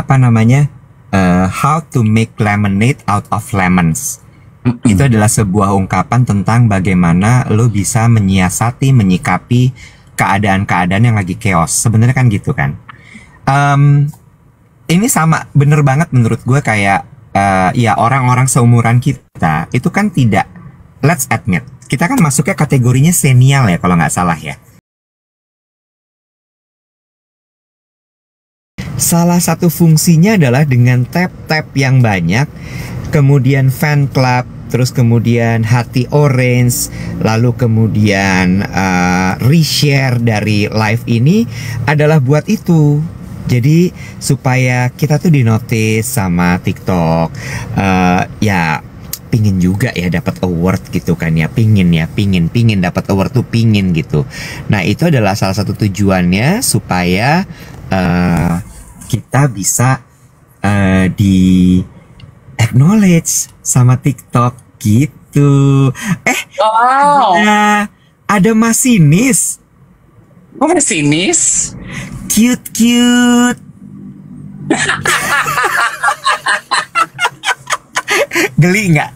apa namanya, How to Make Lemonade Out of Lemons. Itu adalah sebuah ungkapan tentang bagaimana lo bisa menyiasati, menyikapi keadaan-keadaan yang lagi chaos. Sebenarnya kan gitu kan. Ini sama, bener banget menurut gue kayak ya orang-orang seumuran kita itu kan tidak, let's admit, kita kan masuknya kategorinya senial ya kalau nggak salah ya. Salah satu fungsinya adalah dengan tap-tap yang banyak, kemudian fan club, terus kemudian hati orange, lalu kemudian reshare dari live ini adalah buat itu. Jadi supaya kita tuh dinotis sama TikTok, ya pingin juga ya dapat award gitu kan ya, pingin dapat award tuh pingin gitu. Nah itu adalah salah satu tujuannya supaya kita bisa di acknowledge sama TikTok gitu. Wow. Ada masinis. Oh, masinis? Cute. Geli nggak?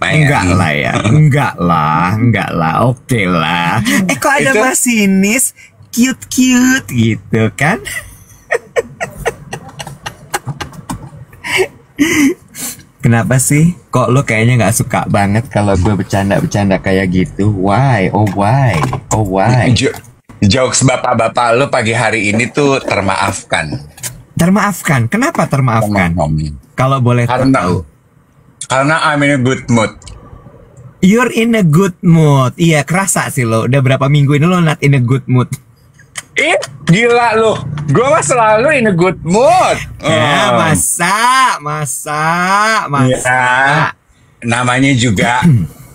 Enggak lah ya. Enggak lah. Oke lah. Kok ada masinis cute gitu kan? Kenapa sih? Kok lo kayaknya nggak suka banget kalau gue bercanda kayak gitu? Why? Oh why? Jokes bapak-bapak lo pagi hari ini tuh termaafkan. Termaafkan? Kenapa termaafkan? Kalau boleh tahu. Karena I'm in a good mood. You're in a good mood. Iya, kerasa sih lo. Udah berapa minggu ini lo not in a good mood? Gila lo. Gue mah selalu in a good mood. Ya, masa. Ya, namanya juga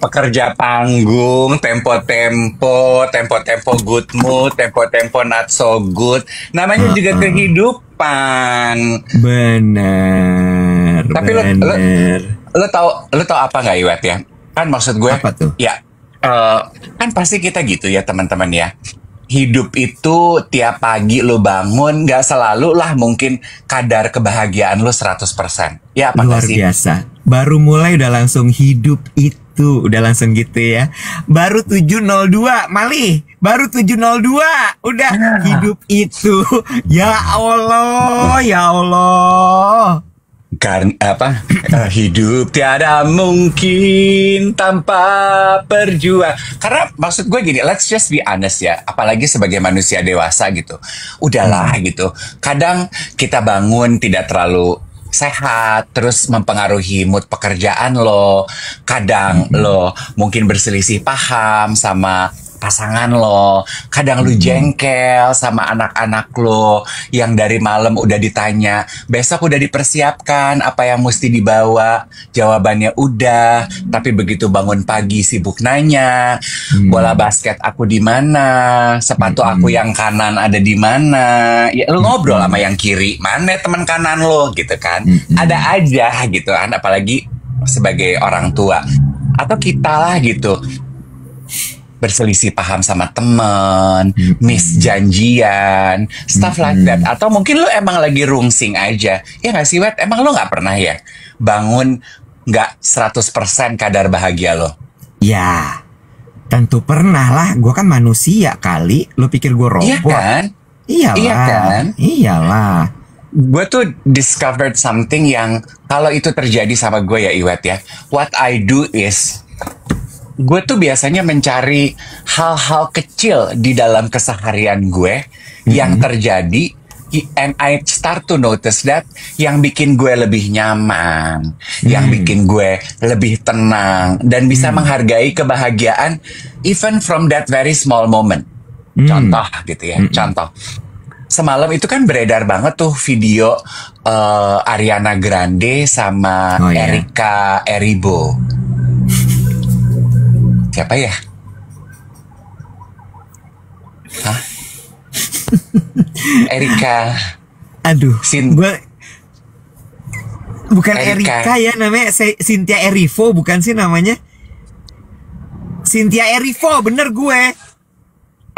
pekerja panggung, tempo good mood, tempo not so good. Namanya juga kehidupan. Bener. Tapi lo tau apa nggak Iwet ya? Kan maksud gue, apa tuh? Ya, kan pasti kita gitu ya teman-teman ya. Hidup itu tiap pagi lo bangun, gak selalu lah mungkin kadar kebahagiaan lo 100%. Ya apa luar sih? Biasa. Baru mulai udah langsung hidup itu. Udah langsung gitu ya. Baru 702, Malih. Baru 702. Udah hidup itu. Ya Allah. Karena hidup tiada mungkin tanpa perjuangan. Karena maksud gue gini, let's just be honest ya, apalagi sebagai manusia dewasa gitu. Udahlah gitu. Kadang kita bangun tidak terlalu sehat, terus mempengaruhi mood pekerjaan lo. Kadang lo mungkin berselisih paham sama pasangan lo, kadang lu jengkel sama anak-anak lo yang dari malam udah ditanya, besok udah dipersiapkan apa yang mesti dibawa, jawabannya udah, tapi begitu bangun pagi sibuk nanya, bola basket aku di mana, sepatu aku yang kanan ada di mana, ya lu ngobrol sama yang kiri, mana teman kanan lo gitu kan, ada aja gitu kan, apalagi sebagai orang tua atau kita lah gitu. Berselisih paham sama temen, miss janjian, stuff like that. Atau mungkin lo emang lagi rungsing aja. Ya nggak sih, Wet? Emang lo nggak pernah ya bangun nggak 100% kadar bahagia lo? Ya, tentu pernah lah. Gue kan manusia kali. Lo pikir gue robot? Iya kan? Iyalah. Gue tuh discovered something yang kalau itu terjadi sama gue ya, Iwet ya. What I do is gue tuh biasanya mencari hal-hal kecil di dalam keseharian gue yang terjadi, and I start to notice that yang bikin gue lebih nyaman, yang bikin gue lebih tenang dan bisa menghargai kebahagiaan even from that very small moment. Contoh gitu ya, contoh. Semalam itu kan beredar banget tuh video Ariana Grande sama Erika Eribo. Siapa ya? Hah? Erika. Aduh, gue bukan Erika ya namanya, Cynthia Erivo bukan sih namanya? Cynthia Erivo, bener gue.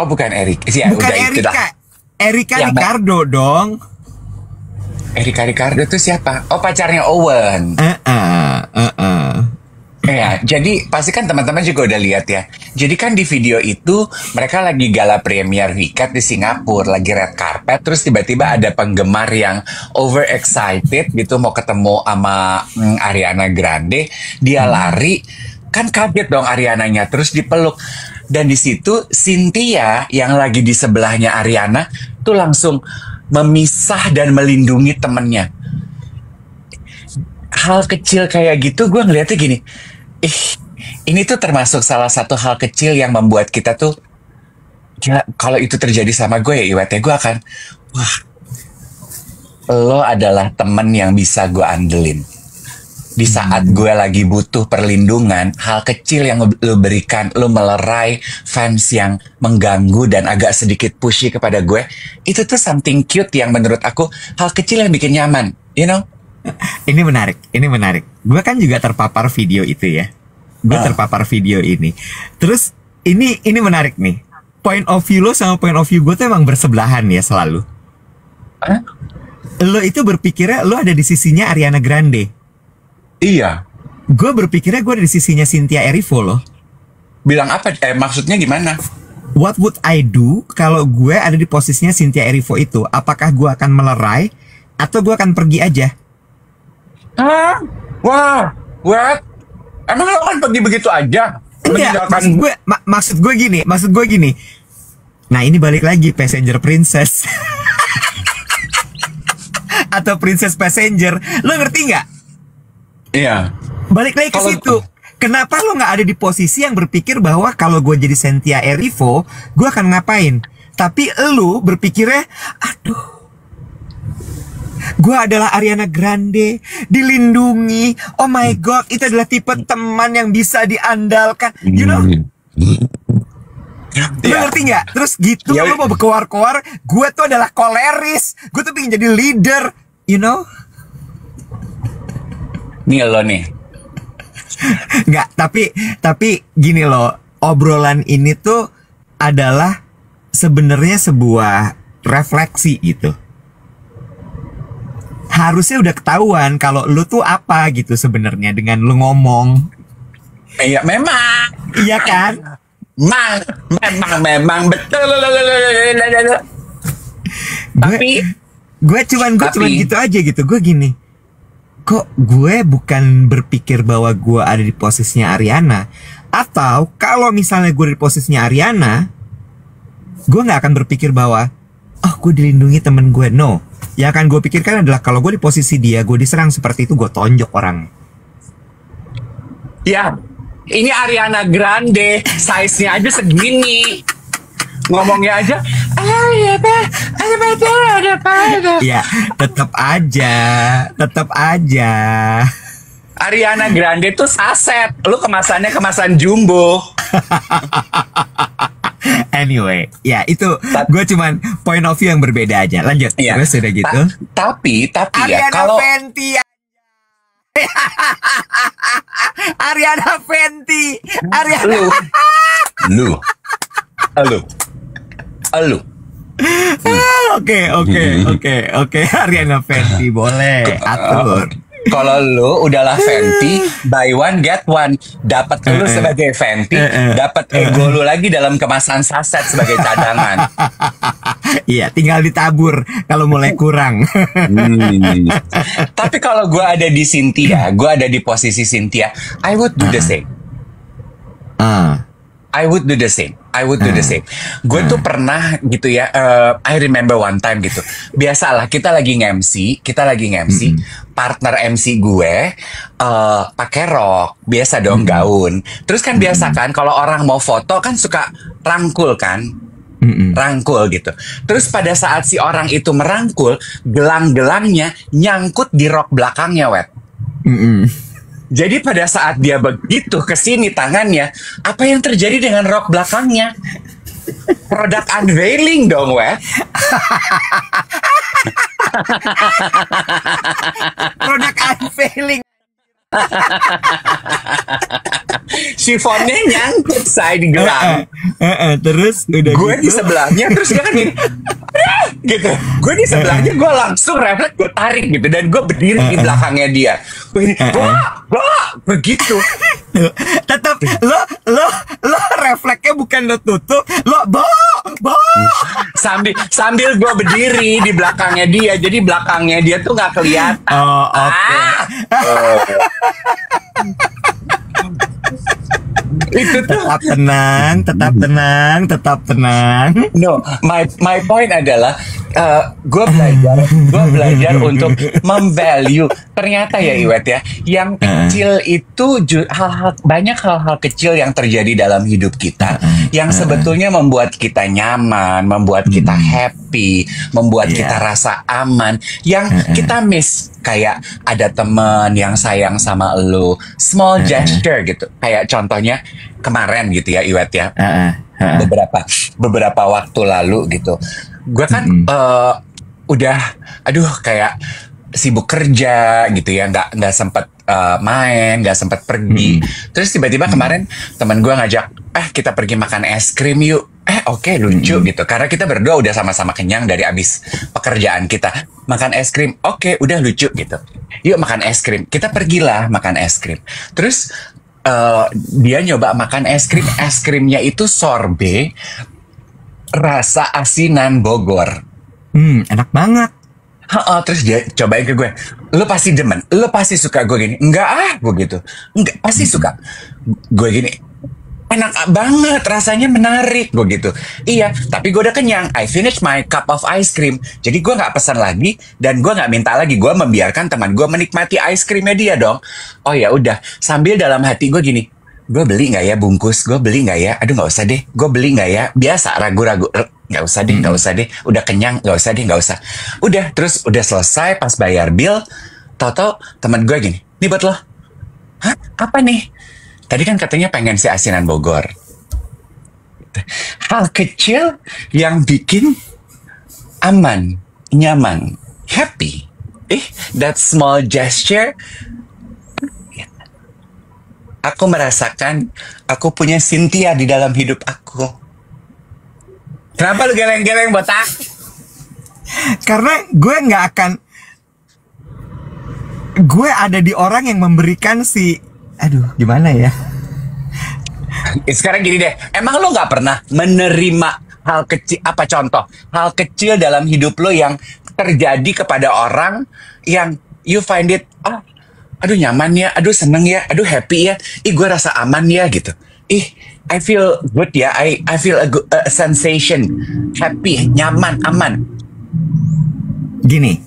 Oh bukan Erika. Ya, bukan Erika. Erika Ricardo dong. Erika Ricardo tuh siapa? Oh, pacarnya Owen. Ya, jadi pasti kan teman-teman juga udah lihat ya. Jadi kan di video itu mereka lagi gala premier Wicked di Singapura, lagi red carpet, terus tiba-tiba ada penggemar yang over excited gitu mau ketemu sama Ariana Grande, dia lari, kan kaget dong Ariananya, terus dipeluk. Dan di situ Cynthia yang lagi di sebelahnya Ariana tuh langsung memisah dan melindungi temennya. Hal kecil kayak gitu gue ngeliatnya gini, ini tuh termasuk salah satu hal kecil yang membuat kita tuh, gila, kalau itu terjadi sama gue ya Iwet ya, gue akan, wah, lo adalah temen yang bisa gue andelin. Di saat gue lagi butuh perlindungan, hal kecil yang lo berikan, lo melerai fans yang mengganggu dan agak sedikit pushy kepada gue, itu tuh something cute yang menurut aku, hal kecil yang bikin nyaman, you know? Ini menarik, ini menarik. Gue kan juga terpapar video itu ya. Gue terpapar video ini. Terus ini menarik nih. Point of view lo sama point of view gue tuh emang bersebelahan ya selalu. Lo itu berpikirnya lo ada di sisinya Ariana Grande. Iya. Gue berpikirnya gue ada di sisinya Cynthia Erivo loh. Bilang apa? Maksudnya gimana? What would I do kalau gue ada di posisinya Cynthia Erivo itu? Apakah gue akan melerai atau gue akan pergi aja? Hah? Wah, what? Emang lo kan pergi begitu aja? Enggak, maksud gue gini. Nah ini balik lagi Passenger Princess atau Princess Passenger. Lo ngerti nggak? Iya. Balik lagi ke situ. Kenapa lo nggak ada di posisi yang berpikir bahwa kalau gue jadi Cynthia Erivo, gue akan ngapain? Tapi lo berpikirnya, aduh, gue adalah Ariana Grande, dilindungi. Oh my god, itu adalah tipe teman yang bisa diandalkan. You know? Lo ngerti nggak? Terus gitu lo mau berkoar-koar, gue tuh adalah koleris. Gue tuh pengen jadi leader. You know? Nih lo nih. Nggak, tapi gini loh. Obrolan ini tuh adalah sebenarnya sebuah refleksi gitu. Harusnya udah ketahuan kalau lu tuh apa gitu sebenarnya dengan lu ngomong. Iya memang. Iya kan? Memang betul. Tapi gue cuman gitu aja gitu. Gue gini, kok gue bukan berpikir bahwa gue ada di posisinya Ariana, atau kalau misalnya gue di posisinya Ariana, gue nggak akan berpikir bahwa oh gue dilindungi temen gue. No. Yang akan gue pikirkan adalah kalau gue di posisi dia, gue diserang seperti itu, gue tonjok orang. Ya, ini Ariana Grande, size-nya aja segini. Ngomongnya aja, ya, tetap aja. Ariana Grande tuh saset, lu kemasannya kemasan jumbo. Anyway, ya itu gue cuman point of view yang berbeda aja. Lanjut, ya. Terus udah gitu. Tapi Ariana ya kalau Fenty. Ariana Fenty. Lu. Oke. Ariana Fenty boleh atur. Kalau lu udahlah Fenty, buy one get one, dapat lu sebagai Fenty, dapat ego lu lagi dalam kemasan saset sebagai cadangan. Iya, tinggal ditabur kalau mulai kurang. Tapi kalau gue ada di Cynthia, gue ada di posisi Cynthia, I would do the same. I would do the same. Gue tuh pernah gitu ya. I remember one time gitu. Biasalah kita lagi nge-MC, partner MC gue pakai rok, biasa dong gaun. Terus kan biasa kan kalau orang mau foto kan suka rangkul kan. Rangkul gitu. Terus pada saat si orang itu merangkul, gelang-gelangnya nyangkut di rok belakangnya, Wet. Jadi pada saat dia begitu kesini tangannya, apa yang terjadi dengan rok belakangnya? Produk unveiling dong, Wet. Produk unveiling. Chiffonnya nyangkut say di gelang. Terus udah gue gitu. di sebelahnya, terus dia kan gini, gitu. Gue di sebelahnya, gue langsung refleks, gue tarik gitu, dan gue berdiri di belakangnya dia. Gue ini, begitu. Tetap lo refleksnya bukan lo tutup, lo Sambil gue berdiri di belakangnya dia, jadi belakangnya dia tuh nggak kelihatan. Oh, oke. Itu tuh tetap tenang. no, my point adalah gue belajar untuk memvalue. Ternyata ya Iwet ya, yang kecil itu banyak hal-hal kecil yang terjadi dalam hidup kita yang sebetulnya membuat kita nyaman, membuat kita happy, membuat kita rasa aman, yang kita miss. Kayak ada teman yang sayang sama lo, small gesture gitu. Kayak contohnya kemarin gitu ya Iwet ya, beberapa waktu lalu gitu. Gue kan udah, kayak sibuk kerja gitu ya, nggak sempet main, nggak sempet pergi. Terus tiba-tiba kemarin teman gue ngajak, kita pergi makan es krim yuk. Oke, lucu gitu. Karena kita berdua udah sama-sama kenyang dari abis pekerjaan kita. Makan es krim, oke, udah lucu gitu. Yuk makan es krim. Kita pergilah makan es krim. Terus dia nyoba makan es krim. Es krimnya itu sorbet rasa asinan Bogor. Enak banget. Terus dia cobain ke gue, lo pasti demen, lo pasti suka. Gue gini, enggak gue gitu, enggak, pasti suka. Gue gini, enak banget, rasanya menarik, gue gitu. Iya, tapi gue udah kenyang. I finished my cup of ice cream. Jadi gue nggak pesan lagi dan gue nggak minta lagi. Gue membiarkan teman gue menikmati ice creamnya dia dong. Oh ya udah, sambil dalam hati gue gini, gue beli nggak ya bungkus? Gue beli nggak ya? Aduh nggak usah deh. Gue beli nggak ya? Biasa ragu-ragu. Nggak usah deh. Udah kenyang, nggak usah. Udah, terus udah selesai pas bayar bill. Tahu-tahu teman gue gini, nih buat lo. Hah? Apa nih? Tadi kan katanya pengen si asinan Bogor. Hal kecil yang bikin aman, nyaman, happy. That small gesture. Aku merasakan aku punya Cynthia di dalam hidup aku. Kenapa lu geleng-geleng botak? Karena gue ada di orang yang memberikan gimana ya? Sekarang gini deh, emang lo nggak pernah menerima hal kecil, hal kecil dalam hidup lo yang terjadi kepada orang yang you find it, aduh nyaman ya, aduh seneng ya, aduh happy ya, gue rasa aman ya gitu. I feel good ya, I feel a sensation, happy, nyaman, aman. Gini,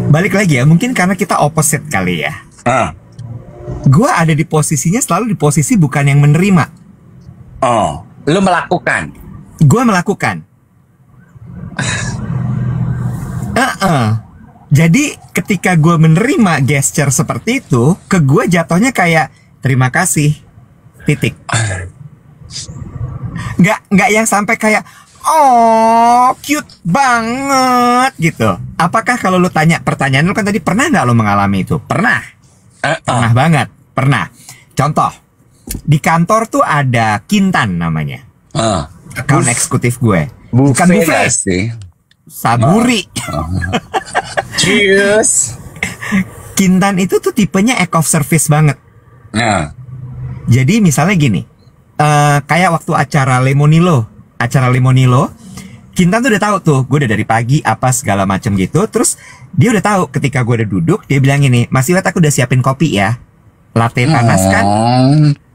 balik lagi ya, mungkin karena kita opposite kali ya. Gue ada di posisinya, selalu di posisi bukan yang menerima. Lu melakukan. Gue melakukan. Jadi ketika gue menerima gesture seperti itu, ke gue jatuhnya kayak terima kasih, titik. Nggak yang sampai kayak cute banget gitu. Apakah kalau lu tanya pertanyaan lu kan tadi, pernah nggak lu mengalami itu? Pernah. Pernah banget, pernah. Contoh, di kantor tuh ada Kintan namanya, account eksekutif gue. Bukan buffet sih. Saburi. Cheers. Kintan itu tuh tipenya act of service banget. Jadi misalnya gini, kayak waktu acara Lemonilo, Kintan tuh udah tahu tuh, gue udah dari pagi apa segala macam gitu. Terus dia udah tahu ketika gue udah duduk, dia bilang gini, Mas Iwet, aku udah siapin kopi ya, latte panas kan.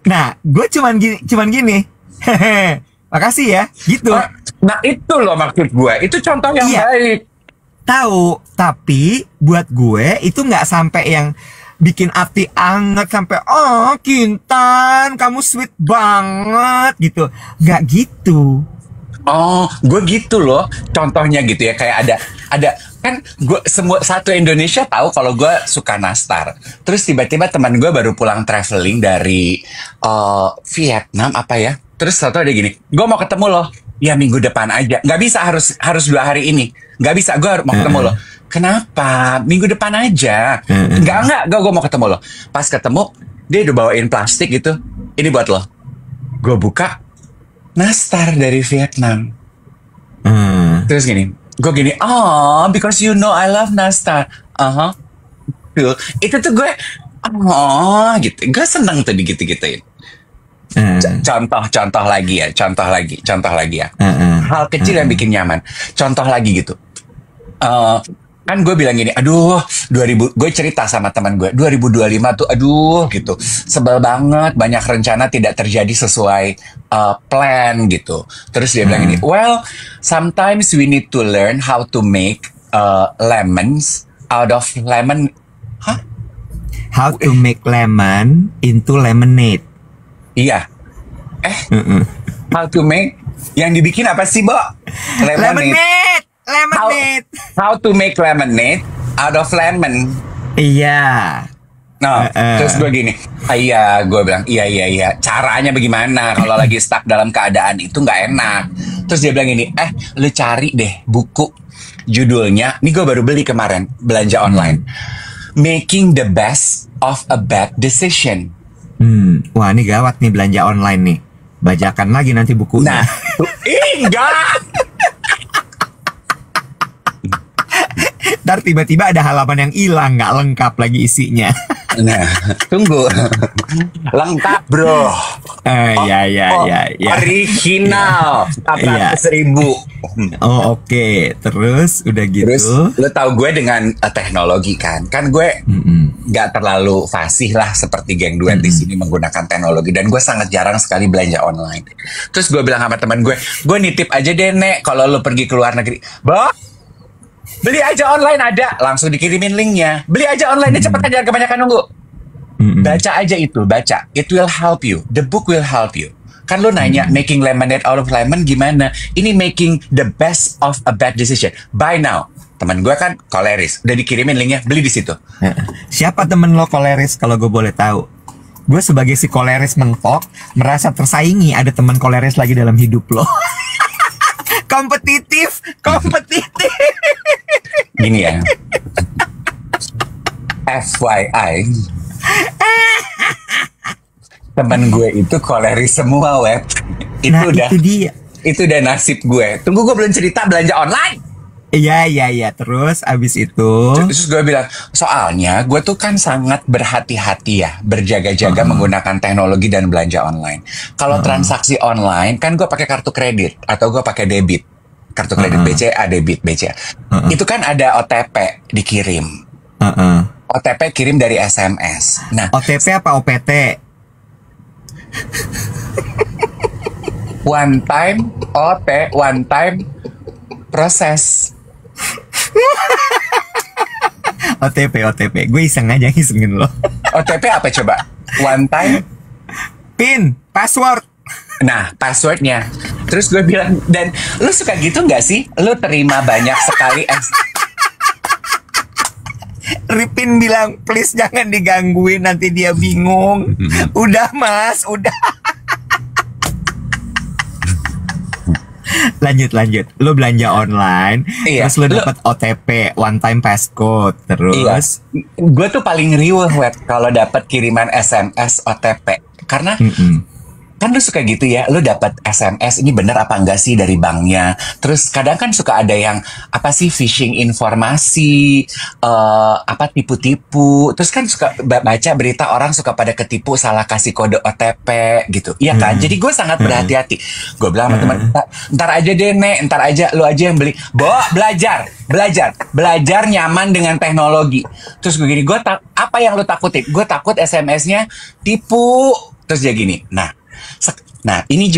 Nah, gue cuman gini, hehe, makasih ya, gitu. Nah itu loh maksud gue, itu contoh yang baik. Tahu, tapi buat gue itu nggak sampai yang bikin hati anget sampai Kintan, kamu sweet banget gitu, nggak gitu. Gue gitu loh, contohnya gitu ya, kayak ada kan gue satu Indonesia tahu kalau gue suka nastar. Terus tiba-tiba teman gue baru pulang traveling dari Vietnam apa ya. Terus satu ada gini, gue mau ketemu lo. Ya minggu depan aja. Nggak bisa harus 2 hari ini. Nggak bisa, gue mau ketemu lo. Kenapa? Minggu depan aja. Nggak, gue mau ketemu lo. Pas ketemu, dia udah bawain plastik gitu. Ini buat lo. Gue buka, nastar dari Vietnam. Hmm. Terus gue gini, oh, because you know I love nastar. Tuh, itu tuh gue, oh, gitu. Gue seneng tuh digitu-gituin. Contoh lagi ya. Hal kecil yang bikin nyaman. Contoh lagi gitu. Kan gue bilang gini, aduh, gue cerita sama teman gue, 2025 tuh, aduh, gitu, sebel banget, banyak rencana tidak terjadi sesuai plan gitu. Terus dia bilang gini, well, sometimes we need to learn how to make lemons out of lemon. How to make lemon into lemonade. Iya. How to make, yang dibikin apa sih, Bo? Lemonade. How to make lemonade out of lemon. Iya. Nah, terus gue gini, gue bilang, iya. Caranya bagaimana kalau lagi stuck dalam keadaan itu nggak enak. Terus dia bilang gini, lu cari deh buku. Judulnya, ini gue baru beli kemarin, belanja online. Making the best of a bad decision. Wah, ini gawat nih belanja online nih. Bajakan lagi nanti bukunya. Nah, enggak. Ntar tiba-tiba ada halaman yang hilang, nggak lengkap lagi isinya. Nah, tunggu. Lengkap, bro. Ya. Original. 400.000. Oh, oke. Terus udah gitu. Terus lo tau gue dengan teknologi kan gue nggak terlalu fasih lah seperti geng duet di sini menggunakan teknologi, dan gue sangat jarang sekali belanja online. Terus gue bilang sama teman gue nitip aja deh, Nek, kalau lo pergi ke luar negeri, beli aja online, ada langsung dikirimin linknya. Beli aja online, cepet aja, kebanyakan nunggu. Baca aja itu, it will help you. The book will help you. Kan lo nanya making lemonade out of lemon gimana? Ini making the best of a bad decision. Buy now. Teman gue kan koleris, udah dikirimin linknya, beli di situ. Siapa temen lo koleris kalau gue boleh tahu? Gue sebagai si koleris mentok merasa tersaingi ada teman koleris lagi dalam hidup lo. Kompetitif. Gini ya. FYI. Temen gue itu koleris semua, Web. Itu dia. Itu udah nasib gue. Tunggu, gue belum cerita belanja online. Iya. Terus abis itu Terus gue bilang, soalnya gue tuh kan sangat berhati-hati ya, berjaga-jaga menggunakan teknologi dan belanja online. Kalau transaksi online kan gue pakai kartu kredit atau gue pakai debit, kartu kredit BCA, debit BCA. Itu kan ada OTP dikirim. OTP kirim dari SMS. Nah, OTP apa OPT? One time proses. OTP. Gue isengin lo. OTP apa coba? One time PIN, password. Nah, passwordnya. Terus gue bilang, dan lu suka gitu nggak sih? Lu terima banyak sekali Ripin bilang, please jangan digangguin, nanti dia bingung. Udah mas, udah. Lanjut. Lu belanja online, terus lu dapet OTP, one time passcode, terus. Iya. Gue tuh paling riuh, Web, kalau dapat kiriman SMS OTP. Karena kan lu suka gitu ya, lu dapat SMS, ini bener apa enggak sih dari banknya. Terus kadang kan suka ada yang apa sih, phishing informasi, apa tipu-tipu. Terus kan suka baca berita orang suka pada ketipu, salah kasih kode OTP gitu. Iya kan? Jadi gue sangat berhati-hati. Gue bilang sama teman, ntar aja deh, Nek, ntar aja, lu aja yang beli. Belajar nyaman dengan teknologi. Terus gue gini, apa yang lu takutin? Gue takut SMS-nya tipu. Terus dia gini, nah ini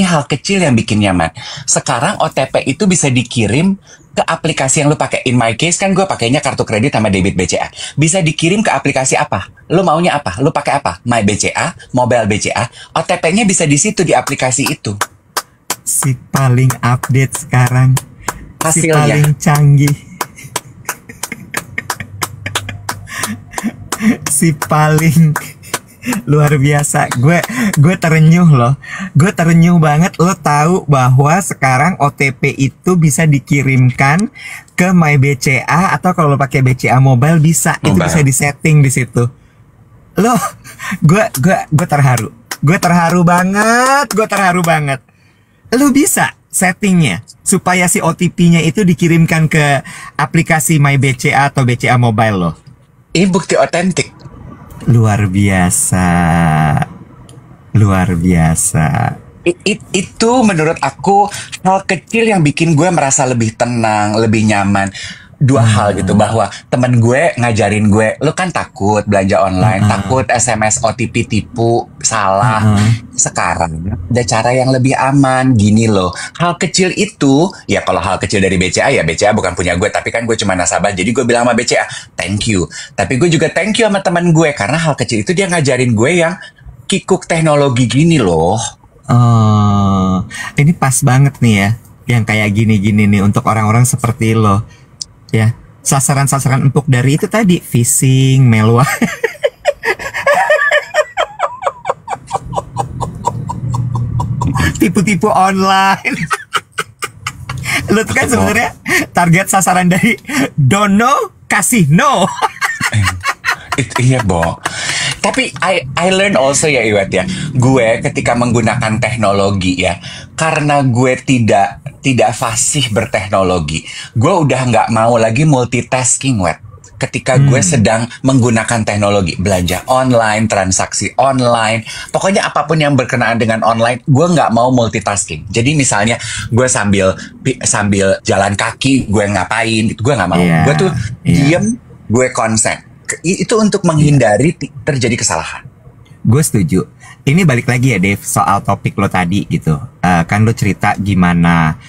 hal kecil yang bikin nyaman. Sekarang OTP itu bisa dikirim ke aplikasi yang lu pakai. In my case kan gue pakainya kartu kredit sama debit BCA. Bisa dikirim ke aplikasi apa? Lu maunya apa? Lu pakai apa? My BCA, Mobile BCA. OTP-nya bisa di situ, di aplikasi itu. Si paling update sekarang. Hasilnya. Si paling canggih. Si paling luar biasa. Gue terenyuh loh. Gue terenyuh banget. Lo tahu bahwa sekarang OTP itu bisa dikirimkan ke My BCA, atau kalau lo pakai BCA Mobile bisa. Itu bisa disetting di situ. Lo, gue terharu. Gue terharu banget. Lu bisa settingnya supaya si OTP-nya itu dikirimkan ke aplikasi My BCA atau BCA Mobile lo. Ini bukti otentik. Luar biasa. Luar biasa. Itu menurut aku hal kecil yang bikin gue merasa lebih tenang, lebih nyaman. Dua hal gitu, bahwa temen gue ngajarin gue, lu kan takut belanja online, takut SMS OTP tipu, salah. Sekarang ada cara yang lebih aman, gini loh. Hal kecil itu, ya kalau hal kecil dari BCA, ya BCA bukan punya gue, tapi kan gue cuma nasabah, jadi gue bilang sama BCA, thank you. Tapi gue juga thank you sama temen gue, karena hal kecil itu dia ngajarin gue yang kikuk teknologi gini loh. Oh, ini pas banget nih ya, yang kayak gini-gini nih untuk orang-orang seperti lo. Ya, sasaran-sasaran empuk dari itu tadi, phishing, malware. Tipu-tipu online. Lu tuh kan sebenarnya target sasaran dari Dono kasih no. Iya, Bo. Tapi I learn also ya, Iwet ya. Gue ketika menggunakan teknologi ya, karena gue tidak fasih berteknologi, gue udah nggak mau lagi multitasking, Wet. Ketika gue sedang menggunakan teknologi, belanja online, transaksi online, pokoknya apapun yang berkenaan dengan online, gue nggak mau multitasking. Jadi misalnya gue sambil jalan kaki, gue ngapain, gue nggak mau. Gue tuh diem, gue konsen. Itu untuk menghindari terjadi kesalahan. Gue setuju. Ini balik lagi ya, Dave, soal topik lo tadi gitu. Kan lo cerita gimana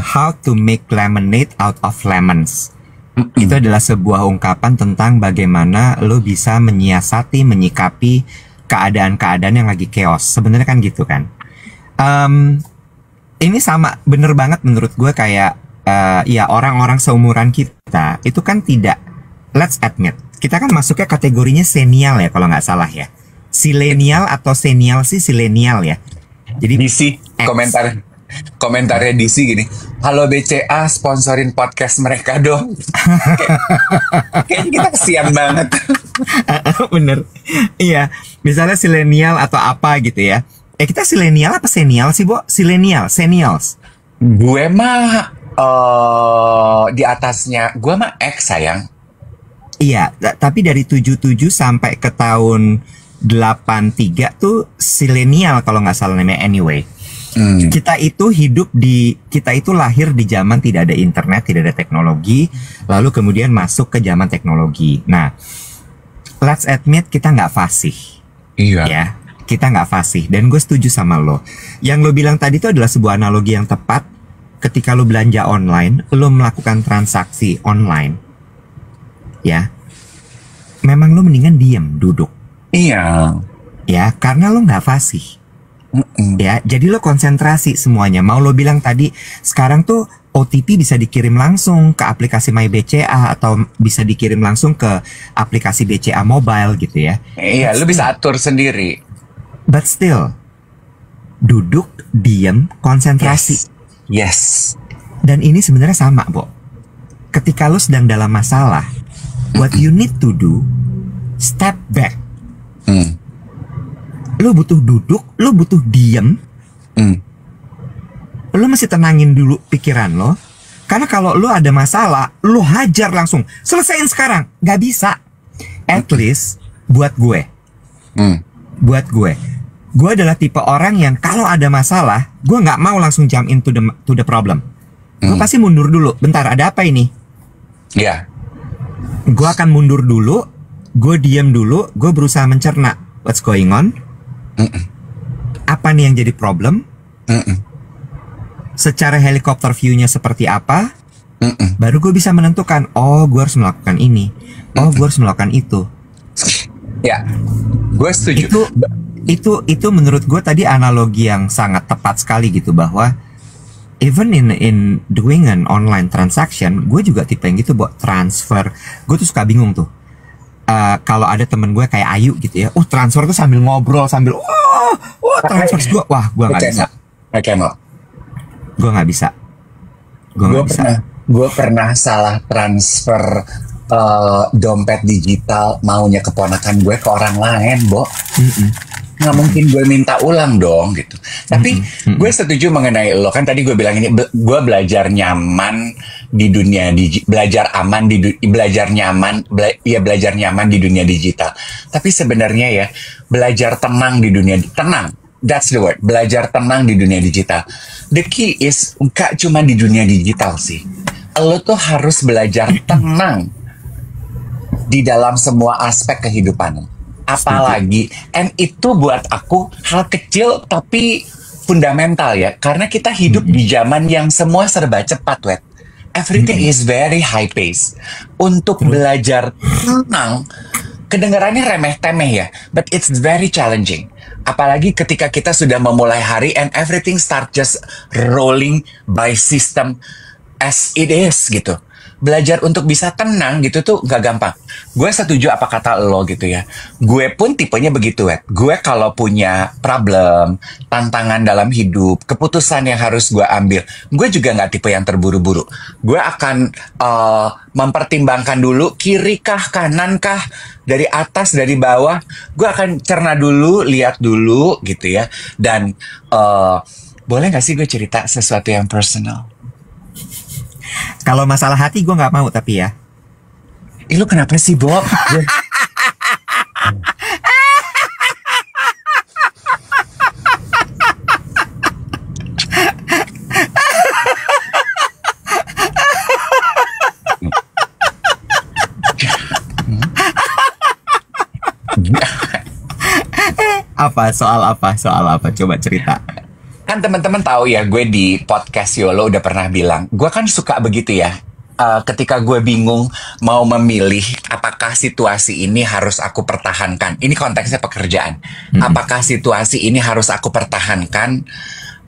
how to make lemonade out of lemons. Itu adalah sebuah ungkapan tentang bagaimana lo bisa menyiasati, menyikapi keadaan-keadaan yang lagi chaos. Sebenarnya kan gitu kan. Ini sama, bener banget menurut gue kayak ya orang-orang seumuran kita itu kan tidak, let's admit, kita kan masuknya kategorinya senial ya kalau nggak salah ya. Silenial atau senial sih, silenial ya. Jadi DC komentarnya DC gini, halo BCA sponsorin podcast mereka dong. Kayaknya kita kesian banget. Bener. Iya, misalnya silenial atau apa gitu ya. Kita silenial apa senial sih, Bo? Silenial, senials. Gue mah di atasnya, gue mah X sayang. Iya, tapi dari 77 sampai ke tahun 83 tuh silenial kalau nggak salah namanya anyway. Kita itu lahir di zaman tidak ada internet, tidak ada teknologi, lalu kemudian masuk ke zaman teknologi. Nah, let's admit kita nggak fasih. Iya. Ya, kita nggak fasih. Dan gue setuju sama lo. Yang lo bilang tadi itu adalah sebuah analogi yang tepat. Ketika lo belanja online, lo melakukan transaksi online, ya, memang lo mendingan diem, duduk. Iya. Ya, karena lo nggak fasih. Ya, jadi lo konsentrasi semuanya. Mau lo bilang tadi, sekarang tuh OTP bisa dikirim langsung ke aplikasi My BCA atau bisa dikirim langsung ke aplikasi BCA Mobile gitu ya. Iya, lo bisa atur sendiri. But still, duduk, diem, konsentrasi. Yes. Dan ini sebenarnya sama, Bo. Ketika lo sedang dalam masalah, what you need to do, step back. Lo butuh duduk, lo butuh diem. Lo mesti tenangin dulu pikiran lo. Karena kalau lo ada masalah, lo hajar langsung. Selesaiin sekarang. Gak bisa. At least, buat gue. Buat gue. Gue adalah tipe orang yang kalau ada masalah, gue nggak mau langsung jump into the problem. Gue pasti mundur dulu. Bentar, ada apa ini? Iya. Gue akan mundur dulu. Gue diam dulu. Gue berusaha mencerna what's going on. Apa nih yang jadi problem? Secara helikopter view-nya seperti apa? Baru gue bisa menentukan. Oh, gue harus melakukan ini. Oh, gue harus melakukan itu. Ya, gue setuju. Itu menurut gue tadi analogi yang sangat tepat sekali gitu, bahwa even in doing an online transaction, gue juga tipe yang gitu, buat transfer. Gue tuh suka bingung tuh. Kalau ada temen gue kayak Ayu gitu ya, transfer tuh sambil ngobrol sambil transfer gue, gue nggak bisa. Gue nggak bisa. Gue pernah salah transfer dompet digital maunya keponakan gue ke orang lain, Bo. nggak mungkin gue minta ulang dong gitu. Tapi gue setuju mengenai lo, kan tadi gue bilang ini gue belajar nyaman di dunia belajar aman belajar nyaman di dunia digital. Tapi sebenarnya ya belajar tenang di dunia tenang. That's the word. Belajar tenang di dunia digital. The key is gak cuma di dunia digital sih. Lo tuh harus belajar tenang di dalam semua aspek kehidupan lo. Apalagi, and itu buat aku hal kecil tapi fundamental ya. Karena kita hidup di zaman yang semua serba cepat, Wet. Everything is very high pace. Untuk belajar tenang, kedengarannya remeh-temeh ya, but it's very challenging. Apalagi ketika kita sudah memulai hari and everything start just rolling by system as it is gitu. Belajar untuk bisa tenang gitu tuh gak gampang. Gue setuju apa kata lo gitu ya. Gue pun tipenya begitu, Wet. Gue kalau punya problem, tantangan dalam hidup, keputusan yang harus gue ambil, gue juga gak tipe yang terburu-buru. Gue akan mempertimbangkan dulu, kiri kah, kanan kah, dari atas, dari bawah. Gue akan cerna dulu, lihat dulu gitu ya. Dan boleh gak sih gue cerita sesuatu yang personal? Kalau masalah hati gue nggak mau tapi ya. Lu kenapa sih, Bob? Apa? Soal apa? Coba cerita. Kan teman-teman tahu ya, gue di podcast YOLO udah pernah bilang, gue kan suka begitu ya. Ketika gue bingung mau memilih apakah situasi ini harus aku pertahankan. Ini konteksnya pekerjaan. Apakah situasi ini harus aku pertahankan?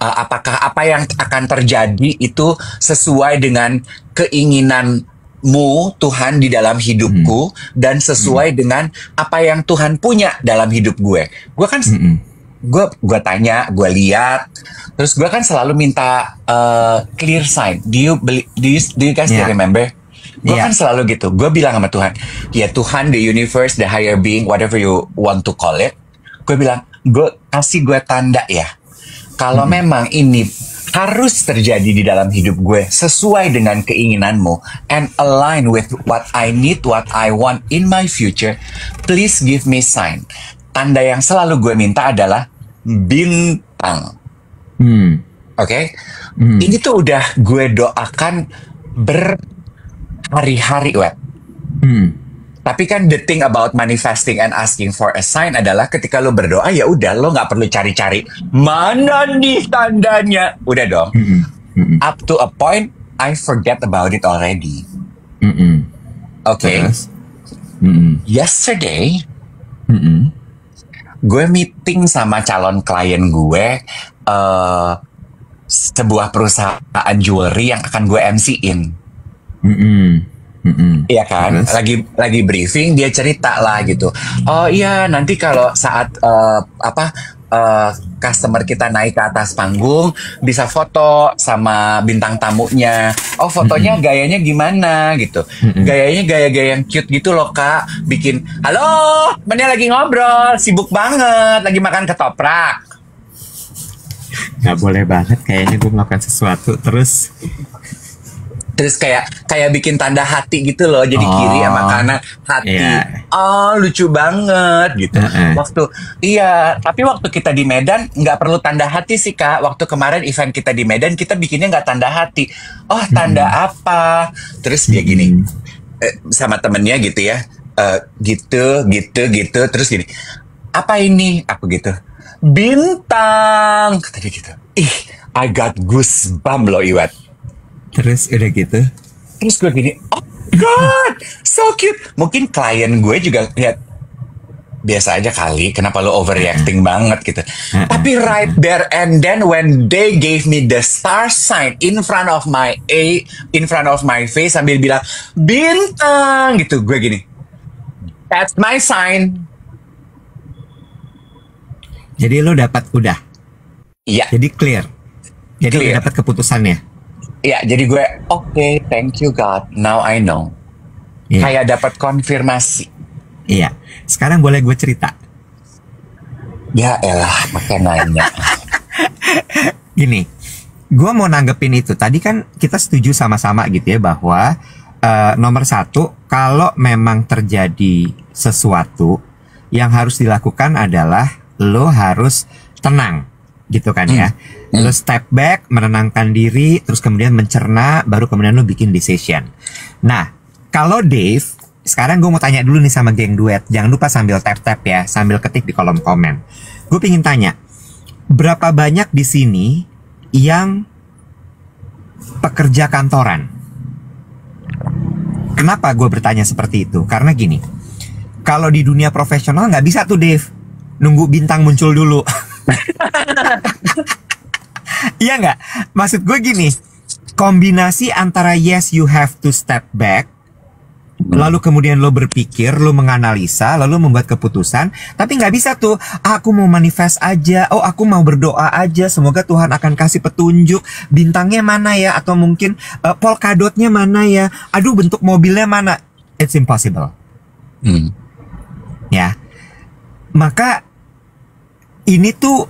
Apakah apa yang akan terjadi itu sesuai dengan keinginanmu Tuhan di dalam hidupku dan sesuai dengan apa yang Tuhan punya dalam hidup gue. Gue kan gue tanya, gue lihat, terus gue kan selalu minta clear sign. Do you guys still remember? Gue kan selalu gitu. Gue bilang sama Tuhan, ya Tuhan, the universe, the higher being, whatever you want to call it. Gue bilang, kasih gue tanda ya. Kalau memang ini harus terjadi di dalam hidup gue sesuai dengan keinginanmu and align with what I need, what I want in my future, please give me sign. Tanda yang selalu gue minta adalah bintang. Oke? Ini tuh udah gue doakan berhari-hari, Wet. Tapi kan the thing about manifesting and asking for a sign adalah ketika lo berdoa, ya udah, lo nggak perlu cari-cari mana nih tandanya. Udah dong. Up to a point, I forget about it already. Oke? Yesterday, gue meeting sama calon klien gue sebuah perusahaan jewelry yang akan gue MC-in. Iya kan? Lagi briefing, dia cerita lah gitu. Oh iya, nanti kalau saat customer kita naik ke atas panggung bisa foto sama bintang tamunya. Oh, fotonya gayanya gimana gitu. Gayanya gaya-gaya yang cute gitu loh, Kak. Bikin, halo, temennya lagi ngobrol, sibuk banget, lagi makan ketoprak. Gak boleh banget kayaknya gue melakukan sesuatu terus kayak bikin tanda hati gitu loh, jadi kiri sama kanan hati. Oh, lucu banget gitu. Tapi waktu kita di Medan nggak perlu tanda hati sih, Kak. Waktu kemarin event kita di Medan, kita bikinnya nggak tanda hati. Oh, tanda apa? Terus dia gini sama temennya gitu ya, gitu. Terus gini, apa ini? Aku gitu, bintang. Kata dia gitu. I got goosebumps loh, Iwat. Terus udah gitu. Terus gue gini, oh God, so cute. Mungkin klien gue juga lihat, biasa aja kali, kenapa lo overreacting banget gitu. Tapi right there and then when they gave me the star sign in front of my face sambil bilang bintang gitu, gue gini, that's my sign. Jadi lo dapat udah. Iya. Jadi clear. Jadi udah dapat keputusannya. Iya, jadi gue okay, thank you God, now I know. Kayak dapat konfirmasi. Iya. Sekarang boleh gue cerita. Ya elah, pakai nanya. Gini, gue mau nanggepin itu. Tadi kan kita setuju sama-sama gitu ya bahwa nomor satu, kalau memang terjadi sesuatu, yang harus dilakukan adalah lo harus tenang, gitu kan ya. Lo step back, menenangkan diri, terus kemudian mencerna, baru kemudian lo bikin decision. Nah, kalau Dave, sekarang gue mau tanya dulu nih sama geng duet. Jangan lupa sambil tap-tap ya, sambil ketik di kolom komen. Gue pengen tanya, berapa banyak di sini yang pekerja kantoran? Kenapa gue bertanya seperti itu? Karena gini, kalau di dunia profesional nggak bisa tuh Dave, nunggu bintang muncul dulu. Iya nggak? Maksud gue gini, kombinasi antara yes you have to step back, lalu kemudian lo berpikir, lo menganalisa, lalu membuat keputusan. Tapi nggak bisa tuh, aku mau manifest aja, oh aku mau berdoa aja, semoga Tuhan akan kasih petunjuk, bintangnya mana ya, atau mungkin polkadotnya mana ya, aduh bentuk mobilnya mana. It's impossible. Ya, maka ini tuh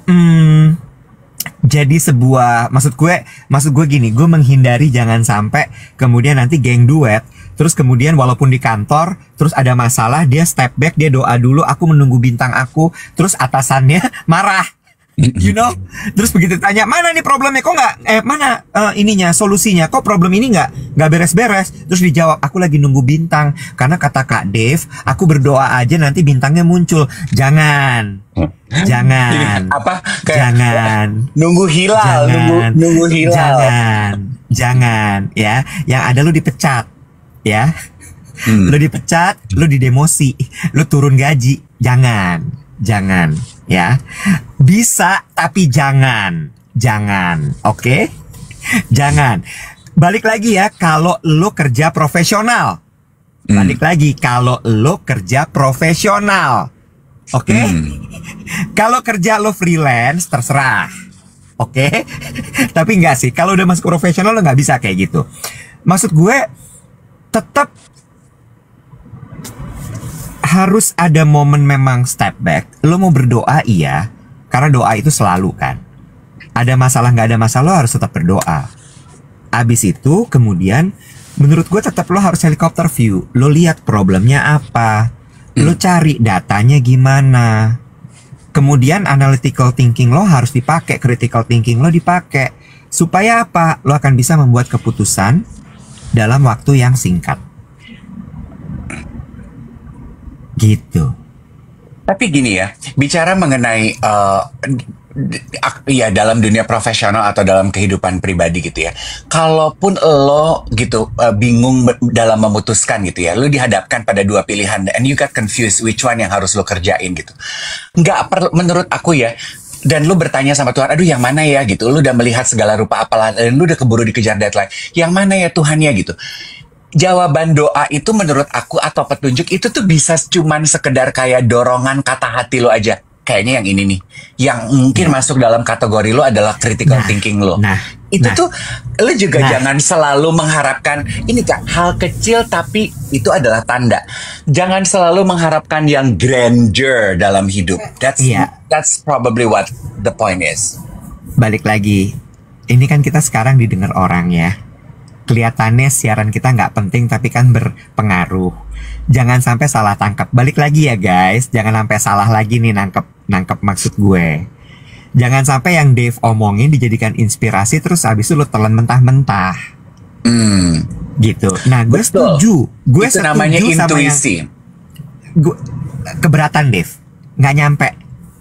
jadi sebuah, maksud gue gini, gue menghindari jangan sampai kemudian nanti geng duet, terus kemudian walaupun di kantor, terus ada masalah, dia step back, dia doa dulu, aku menunggu bintang aku, terus atasannya marah, you know, terus begitu tanya, mana nih problemnya, kok nggak, mana ininya, solusinya, kok problem ini nggak beres-beres, terus dijawab, aku lagi nunggu bintang, karena kata Kak Dave, aku berdoa aja nanti bintangnya muncul. Jangan. Apa? Jangan. Nunggu hilal, nunggu hilal. Jangan ya. Yang ada lu dipecat, ya. Lu dipecat, lu didemosi, lu turun gaji. Jangan, ya. Bisa tapi jangan, oke? Jangan. Balik lagi ya, kalau lu kerja profesional. Oke? Kalau kerja lo freelance, terserah. Oke? Tapi enggak sih, kalau udah masuk profesional lo nggak bisa kayak gitu. Maksud gue, tetap harus ada momen memang step back. Lo mau berdoa iya, karena doa itu selalu kan. Ada masalah nggak ada masalah, lo harus tetap berdoa. Abis itu kemudian, menurut gue tetap lo harus helikopter view. Lo lihat problemnya apa, lo cari datanya gimana. Kemudian analytical thinking lo harus dipakai, critical thinking lo dipakai. Supaya apa? Lo akan bisa membuat keputusan dalam waktu yang singkat. Gitu. Tapi gini ya, bicara mengenai ya dalam dunia profesional atau dalam kehidupan pribadi gitu ya. Kalaupun lo gitu bingung dalam memutuskan gitu ya, lo dihadapkan pada dua pilihan and you got confused which one yang harus lo kerjain gitu. Nggak perlu, menurut aku ya. Dan lu bertanya sama Tuhan, aduh yang mana ya gitu. Lu udah melihat segala rupa apalah, dan lu udah keburu dikejar deadline. Yang mana ya Tuhan ya gitu. Jawaban doa itu menurut aku atau petunjuk itu tuh bisa cuman sekedar kayak dorongan kata hati lo aja. Kayaknya yang ini nih, yang mungkin masuk dalam kategori lo adalah critical thinking lo. Itu tuh lo juga jangan selalu mengharapkan ini kan hal kecil, tapi itu adalah tanda. Jangan selalu mengharapkan yang grandeur dalam hidup. That's probably what the point is. Balik lagi, ini kan kita sekarang didengar orang ya. Kelihatannya siaran kita nggak penting tapi kan berpengaruh. Jangan sampai salah tangkap. Balik lagi ya guys, jangan sampai salah lagi nih nangkep maksud gue. Jangan sampai yang Dave omongin dijadikan inspirasi terus abis itu lo telan mentah-mentah. Gitu. Nah gue setuju. Gue itu setuju namanya sama intuisi. Gue keberatan Dave, nggak nyampe.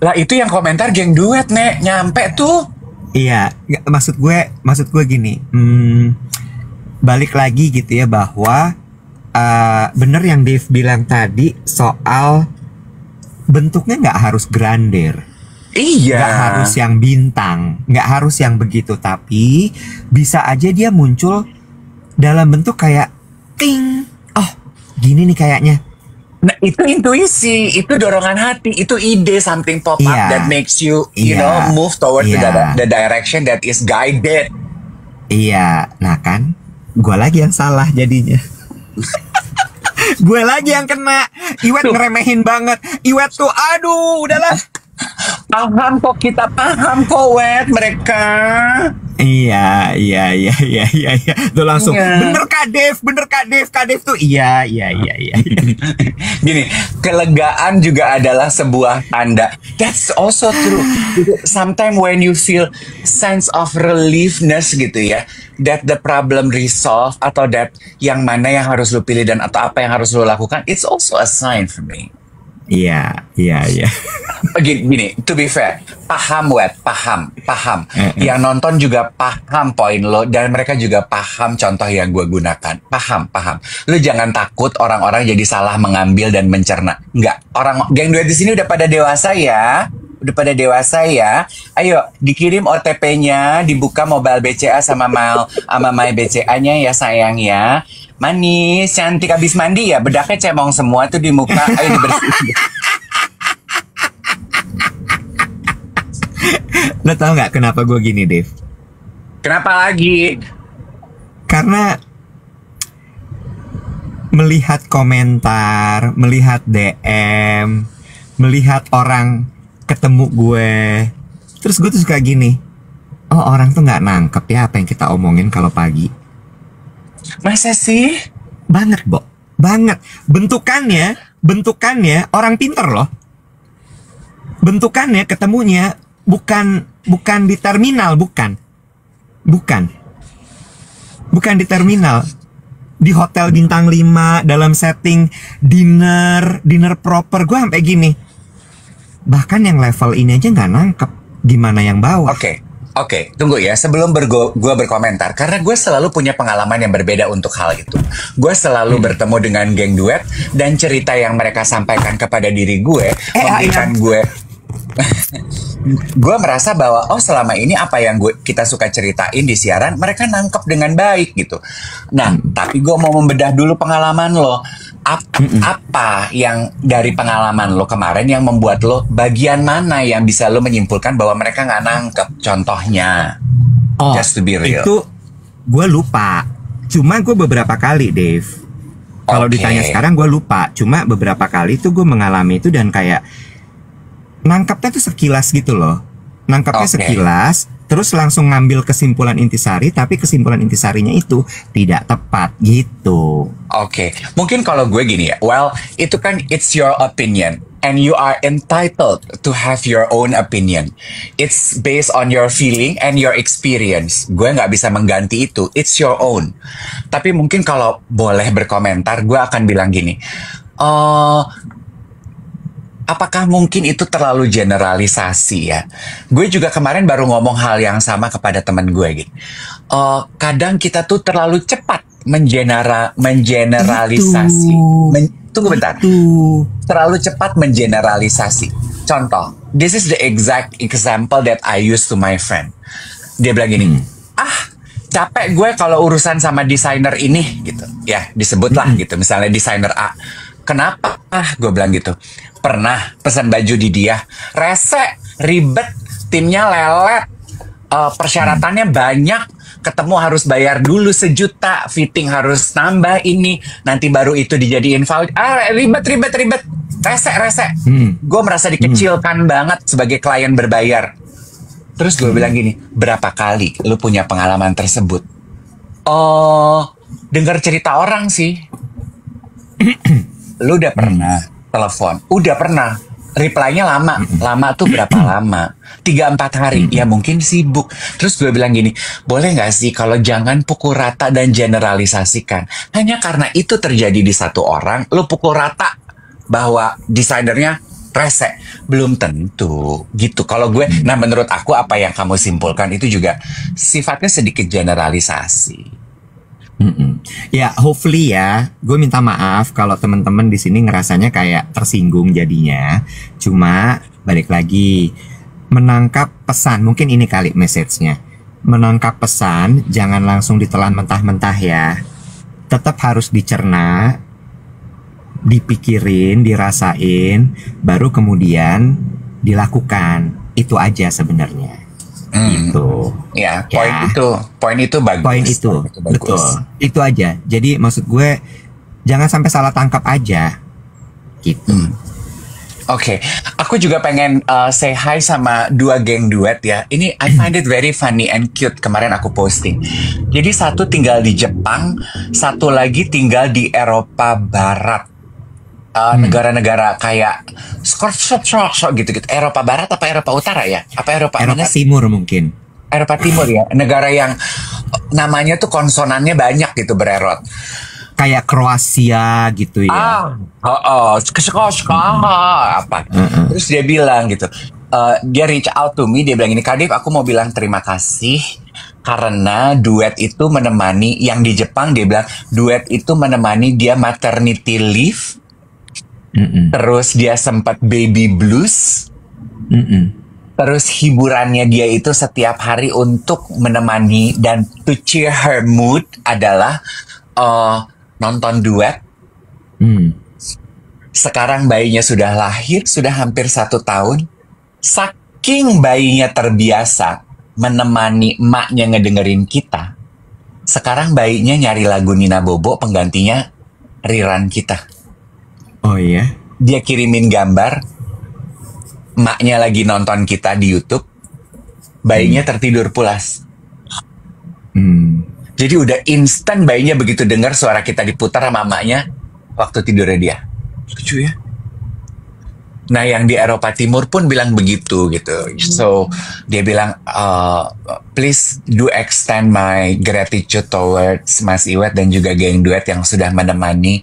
Lah itu yang komentar geng duet nek nyampe tuh. Iya, maksud gue gini. Balik lagi gitu ya bahwa bener yang Dave bilang tadi soal bentuknya nggak harus grandeur. Iya. Nggak harus yang bintang, nggak harus yang begitu, tapi bisa aja dia muncul dalam bentuk kayak ting. Oh, gini nih kayaknya. Nah, itu intuisi, itu dorongan hati, itu ide, something pop up that makes you, you know, move toward the direction that is guided. Iya, nah kan, gue lagi yang salah jadinya. Gue lagi yang kena. Iwet ngeremehin banget. Iwet tuh, aduh, udahlah. Paham kok, kita paham kok, Wet, mereka. Iya. Tuh langsung, Iya. bener Kak Dev tuh, iya. Gini, kelegaan juga adalah sebuah tanda. That's also true. Sometimes when you feel sense of reliefness gitu ya, that the problem resolved, atau that yang mana yang harus lu pilih dan atau apa yang harus lu lakukan, it's also a sign for me. Iya. Gini, to be fair, paham, Wet, paham. Yang nonton juga paham poin lo, dan mereka juga paham contoh yang gue gunakan. Paham. Lu jangan takut orang-orang jadi salah mengambil dan mencerna. Enggak, orang geng duet di sini udah pada dewasa ya. Ayo, dikirim OTP-nya, dibuka mobile BCA sama My BCA-nya ya sayang ya. Manis, cantik abis mandi ya, bedaknya cemong semua tuh di muka. Ayo dibersihin. Lo tau nggak kenapa gue gini, Dev? Kenapa lagi? Karena melihat komentar, melihat DM, melihat orang ketemu gue, terus gue tuh suka gini, oh orang tuh nggak nangkep ya apa yang kita omongin kalau pagi. Masa sih? Banget, Bo. Banget. Bentukannya orang pinter loh. Bentukannya ketemunya bukan di terminal, bukan di terminal. Di hotel bintang 5 dalam setting dinner proper. Gue sampai gini. Bahkan yang level ini aja nggak nangkep. Gimana yang bawah? Oke, tunggu ya. Sebelum gue berkomentar, karena gue selalu punya pengalaman yang berbeda untuk hal itu. Gue selalu bertemu dengan geng duet, dan cerita yang mereka sampaikan kepada diri gue memberikan gue gue merasa bahwa selama ini apa yang kita suka ceritain di siaran mereka nangkep dengan baik gitu. Nah, tapi gue mau membedah dulu pengalaman lo. Apa yang dari pengalaman lo kemarin yang membuat lo, bagian mana yang bisa lo menyimpulkan bahwa mereka nggak nangkep? Contohnya, just to be real. Itu gue lupa. Cuma gue beberapa kali, Dave. Kalau ditanya sekarang gue lupa. Cuma beberapa kali itu gue mengalami itu dan kayak nangkepnya tuh sekilas gitu loh. Nangkepnya sekilas, terus langsung ngambil kesimpulan intisari, tapi kesimpulan intisarinya itu tidak tepat gitu. Mungkin kalau gue gini ya, well, itu kan it's your opinion and you are entitled to have your own opinion. It's based on your feeling and your experience. Gue nggak bisa mengganti itu, it's your own. Tapi mungkin kalau boleh berkomentar, gue akan bilang gini, apakah mungkin itu terlalu generalisasi ya? Gue juga kemarin baru ngomong hal yang sama kepada teman gue gitu. Kadang kita tuh terlalu cepat mengeneralisasi. Tunggu bentar. Terlalu cepat mengeneralisasi. Contoh, this is the exact example that I use to my friend. Dia bilang gini, capek gue kalau urusan sama desainer ini gitu. Ya, disebutlah gitu. Misalnya desainer A. Kenapa? Gue bilang gitu. Pernah pesan baju di dia, rese, ribet, timnya lelet, persyaratannya banyak, ketemu harus bayar dulu 1 juta, fitting harus nambah ini, nanti baru itu dijadiin voucher. Ribet, rese. Gue merasa dikecilkan banget sebagai klien berbayar. Terus gue bilang gini, berapa kali lu punya pengalaman tersebut? Dengar cerita orang sih. Lu udah pernah telepon? Udah pernah. Reply-nya lama tuh berapa lama? 3-4 hari. Ya mungkin sibuk. Terus gue bilang gini, boleh gak sih kalau jangan pukul rata dan generalisasikan. Hanya karena itu terjadi di satu orang, lu pukul rata bahwa desainernya rese. Belum tentu gitu. Kalau gue, nah menurut aku apa yang kamu simpulkan itu juga sifatnya sedikit generalisasi. Ya, hopefully ya. Gue minta maaf kalau teman-teman di sini ngerasanya kayak tersinggung jadinya. Cuma balik lagi, menangkap pesan, mungkin ini kali message-nya. Menangkap pesan jangan langsung ditelan mentah-mentah ya. Tetap harus dicerna, dipikirin, dirasain, baru kemudian dilakukan. Itu aja sebenarnya. Gitu. Ya, poin itu bagus. Poin itu betul. Itu aja. Jadi maksud gue jangan sampai salah tangkap aja. Gitu. Oke. Aku juga pengen say hi sama dua geng duet ya. Ini I find it very funny and cute. Kemarin aku posting. Jadi satu tinggal di Jepang, satu lagi tinggal di Eropa Barat. Negara-negara kayak gitu-gitu. Eropa Barat apa Eropa Utara ya? Apa Eropa Eropa mana sih? Timur mungkin. Eropa Timur ya. Negara yang namanya tuh konsonannya banyak gitu bererot. Kayak Kroasia gitu ya. Apa? Terus dia bilang gitu, dia reach out to me, dia bilang ini, Kadif, aku mau bilang terima kasih karena duet itu menemani, yang di Jepang dia bilang duet itu menemani dia maternity leave, terus dia sempat baby blues, terus hiburannya dia itu setiap hari untuk menemani dan to cheer her mood adalah nonton duet. Sekarang bayinya sudah lahir, sudah hampir 1 tahun. Saking bayinya terbiasa menemani emaknya ngedengerin kita, sekarang bayinya nyari lagu Nina Bobo, penggantinya Riran kita. Oh iya? Dia kirimin gambar, emaknya lagi nonton kita di YouTube, bayinya tertidur pulas. Jadi udah instan bayinya begitu dengar suara kita diputar sama emaknya waktu tidurnya dia. Lucu ya? Nah yang di Eropa Timur pun bilang begitu gitu. So dia bilang, please do extend my gratitude towards Mas Iwet dan juga geng duet yang sudah menemani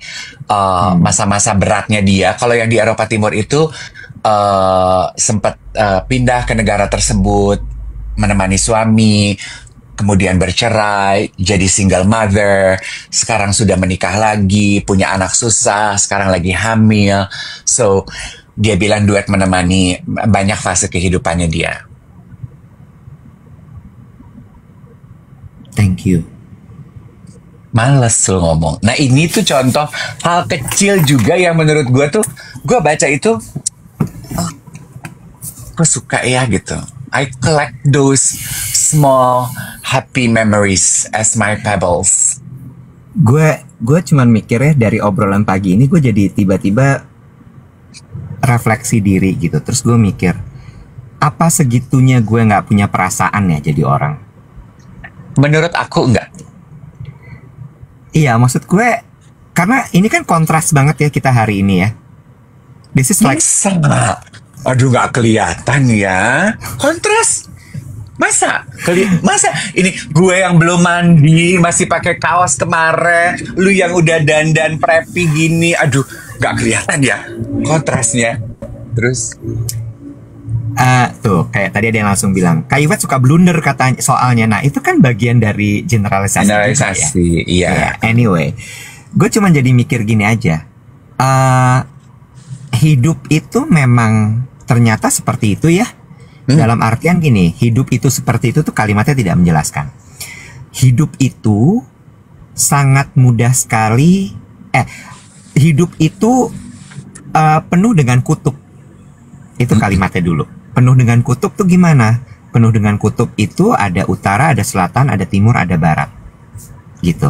masa-masa beratnya dia. Kalau yang di Eropa Timur itu sempat pindah ke negara tersebut, menemani suami, kemudian bercerai, jadi single mother, sekarang sudah menikah lagi, punya anak susah, sekarang lagi hamil. So, dia bilang duet menemani banyak fase kehidupannya dia. Thank you. Males lu ngomong. Nah ini tuh contoh hal kecil juga yang menurut gue tuh, gue baca itu, gue suka ya gitu. I collect those small happy memories as my pebbles. Gue cuman mikirnya dari obrolan pagi ini gue jadi tiba-tiba refleksi diri gitu. Terus gue mikir, apa segitunya gue nggak punya perasaan ya jadi orang? Menurut aku enggak. Iya, maksud gue karena ini kan kontras banget ya kita hari ini ya. This is like Masa? Aduh nggak kelihatan ya. Kontras. Masa ini gue yang belum mandi masih pakai kaos kemarin, lu yang udah dandan preppy gini, aduh nggak kelihatan ya kontrasnya. Terus tuh kayak tadi ada yang langsung bilang Kak Iwet suka blunder katanya soalnya. Nah itu kan bagian dari generalisasi juga, ya. Iya. Anyway, gue cuma jadi mikir gini aja, hidup itu memang ternyata seperti itu ya. Dalam artian gini, hidup itu seperti itu tuh kalimatnya tidak menjelaskan. Hidup itu sangat mudah sekali. Hidup itu penuh dengan kutub. Itu kalimatnya dulu. Penuh dengan kutub tuh gimana? Penuh dengan kutub itu ada utara, ada selatan, ada timur, ada barat. Gitu.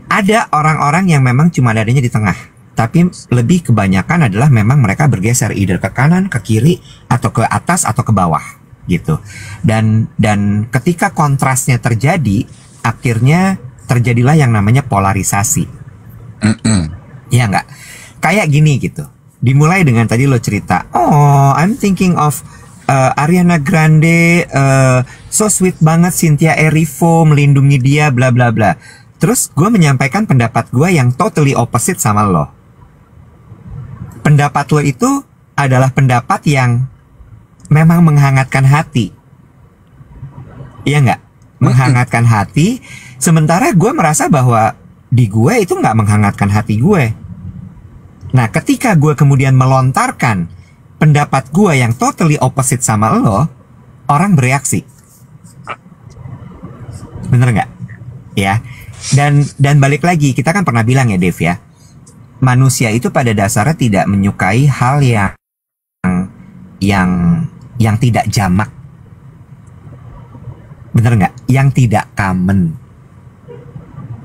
Ada orang-orang yang memang cuma adanya di tengah. Tapi lebih kebanyakan adalah memang mereka bergeser either ke kanan, ke kiri, atau ke atas, atau ke bawah gitu. Dan ketika kontrasnya terjadi, akhirnya terjadilah yang namanya polarisasi. Iya nggak? Kayak gini gitu. Dimulai dengan tadi lo cerita, oh I'm thinking of Ariana Grande, so sweet banget Cynthia Erivo melindungi dia, bla bla bla. Terus gue menyampaikan pendapat gue yang totally opposite sama lo. Pendapat lo itu adalah pendapat yang memang menghangatkan hati. Iya nggak? Menghangatkan hati. Sementara gue merasa bahwa di gue itu nggak menghangatkan hati gue. Nah, ketika gue kemudian melontarkan pendapat gue yang totally opposite sama lo, orang bereaksi. Bener nggak? Ya. Dan balik lagi, kita kan pernah bilang ya, Dev ya, manusia itu pada dasarnya tidak menyukai hal yang tidak jamak. Bener nggak? Yang tidak common.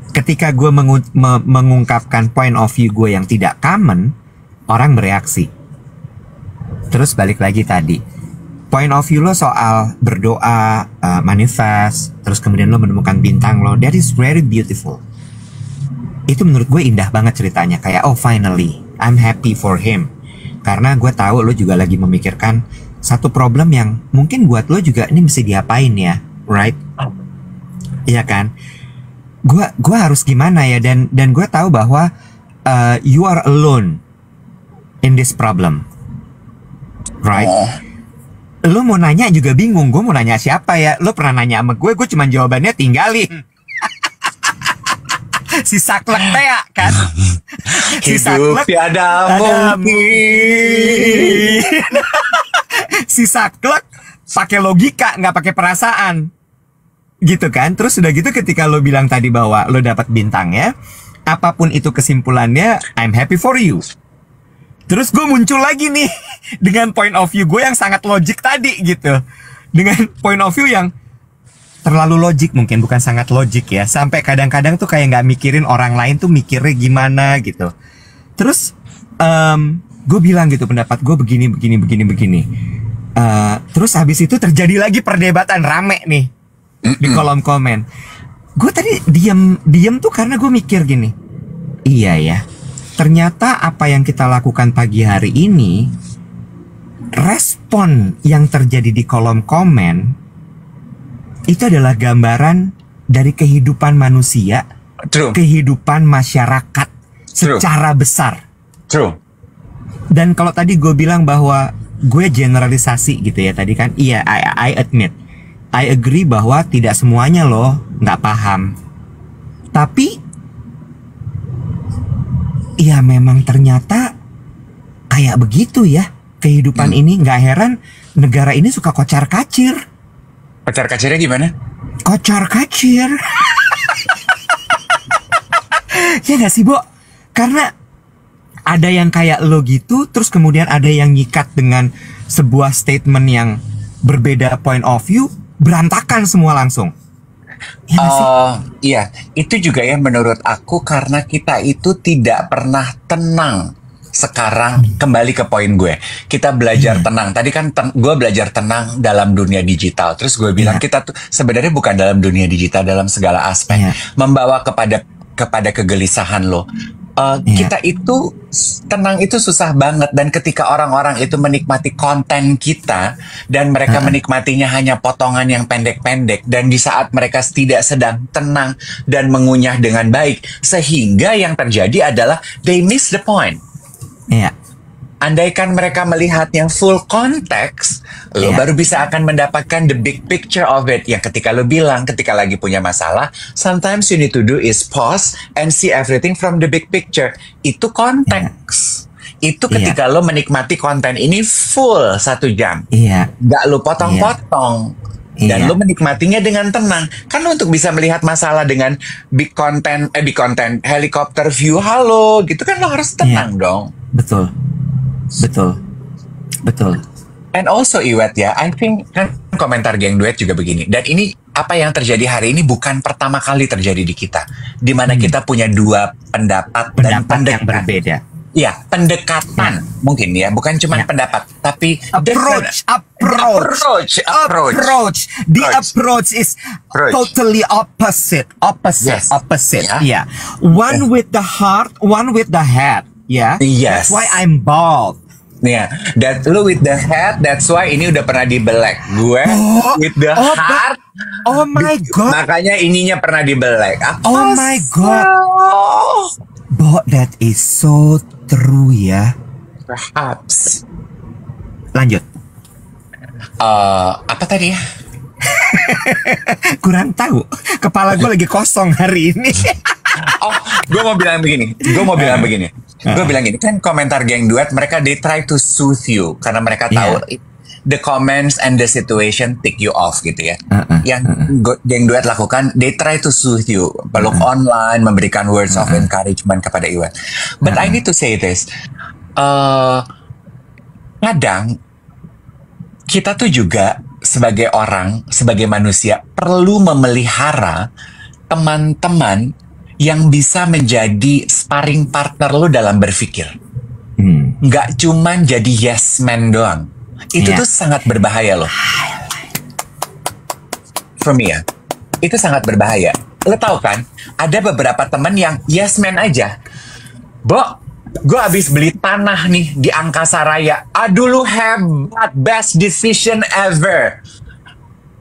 Ketika gue mengungkapkan point of view gue yang tidak common, orang bereaksi. Terus balik lagi tadi, point of view lo soal berdoa, manifest, terus kemudian lo menemukan bintang lo, that is very beautiful. Itu menurut gue indah banget ceritanya, kayak oh finally, I'm happy for him. Karena gue tahu lo juga lagi memikirkan satu problem yang mungkin buat lo juga ini mesti diapain ya, right? Iya kan? Gue harus gimana ya, dan gue tahu bahwa you are alone in this problem, right? Lo mau nanya juga bingung, gue mau nanya siapa ya? Lo pernah nanya sama gue cuma jawabannya tinggalin. Si saklek teh kan? Si Hidup tiada mungkin. Si saklek pakai logika, nggak pakai perasaan, gitu kan? Terus udah gitu ketika lo bilang tadi bahwa lo dapat bintangnya, apapun itu kesimpulannya, I'm happy for you. Terus gue muncul lagi nih dengan point of view gue yang sangat logik tadi gitu, dengan point of view yang terlalu logik, mungkin bukan sangat logik ya, sampai kadang-kadang tuh kayak nggak mikirin orang lain tuh mikirnya gimana gitu. Terus gue bilang gitu, pendapat gue begini. Terus habis itu terjadi lagi perdebatan rame nih di kolom komen. Gue tadi diem tuh karena gue mikir gini, iya ya, ternyata apa yang kita lakukan pagi hari ini, respon yang terjadi di kolom komen itu adalah gambaran dari kehidupan manusia, True. kehidupan masyarakat secara besar. True. Dan kalau tadi gue bilang bahwa gue generalisasi gitu ya tadi kan, iya, I admit, I agree bahwa tidak semuanya loh nggak paham. Tapi, ya memang ternyata kayak begitu ya kehidupan ini. Nggak heran negara ini suka kocar-kacir. Kocar-kacirnya gimana? Kocar-kacir. Ya gak sih, Bo? Karena ada yang kayak lo gitu, terus kemudian ada yang nyikat dengan sebuah statement yang berbeda point of view, berantakan semua langsung. Ya gak sih? Iya, itu juga ya menurut aku karena kita itu tidak pernah tenang. Sekarang kembali ke poin gue, kita belajar tenang. Tadi kan gue belajar tenang dalam dunia digital. Terus gue bilang kita tuh sebenarnya bukan dalam dunia digital, dalam segala aspek, membawa kepada kegelisahan lo. Kita itu tenang itu susah banget. Dan ketika orang-orang itu menikmati konten kita dan mereka menikmatinya hanya potongan yang pendek-pendek, dan di saat mereka tidak sedang tenang dan mengunyah dengan baik, sehingga yang terjadi adalah they miss the point. Iya. Andaikan mereka melihat yang full konteks, lo baru bisa akan mendapatkan the big picture of it. Yang ketika lo bilang, ketika lagi punya masalah, sometimes you need to do is pause and see everything from the big picture. Itu konteks. Itu ketika lo menikmati konten ini full 1 jam. Gak lo potong-potong. Dan lo menikmatinya dengan tenang. Kan lo untuk bisa melihat masalah dengan big content, helikopter view, halo, gitu kan lo harus tenang dong. Betul. And also Iwet ya, I think kan komentar geng duet juga begini. Dan ini apa yang terjadi hari ini bukan pertama kali terjadi di kita, di mana kita punya dua pendapat dan yang berbeda. Ya, pendekatan mungkin ya, bukan cuma pendapat, tapi approach. The approach is totally opposite. Yeah. One with the heart, one with the head. Yeah. Yes. That's why I'm bald. Yeah, that lu with the head, that's why ini udah pernah dibelek. Gue with the heart. Oh my god. Makanya ininya pernah dibelek. Oh my god. Bo, that is so true ya. Perhaps. Lanjut. Apa tadi ya? Kurang tahu. Kepala gue lagi kosong hari ini. Gue mau bilang begini. Gue bilang gini, kan komentar geng duet, mereka they try to soothe you karena mereka tahu the comments and the situation tick you off gitu ya. Yang geng duet lakukan, they try to soothe you, peluk online, memberikan words of encouragement kepada Iwet. But I need to say this, kadang kita tuh juga sebagai orang, sebagai manusia perlu memelihara teman-teman yang bisa menjadi sparring partner lo dalam berpikir. Nggak cuman jadi yes man doang. Itu Iya. tuh sangat berbahaya loh. For me ya, itu sangat berbahaya. Lo tau kan, ada beberapa temen yang yes man aja. Bo, gue habis beli tanah nih di Angkasa Raya. Aduh lu hebat, best decision ever.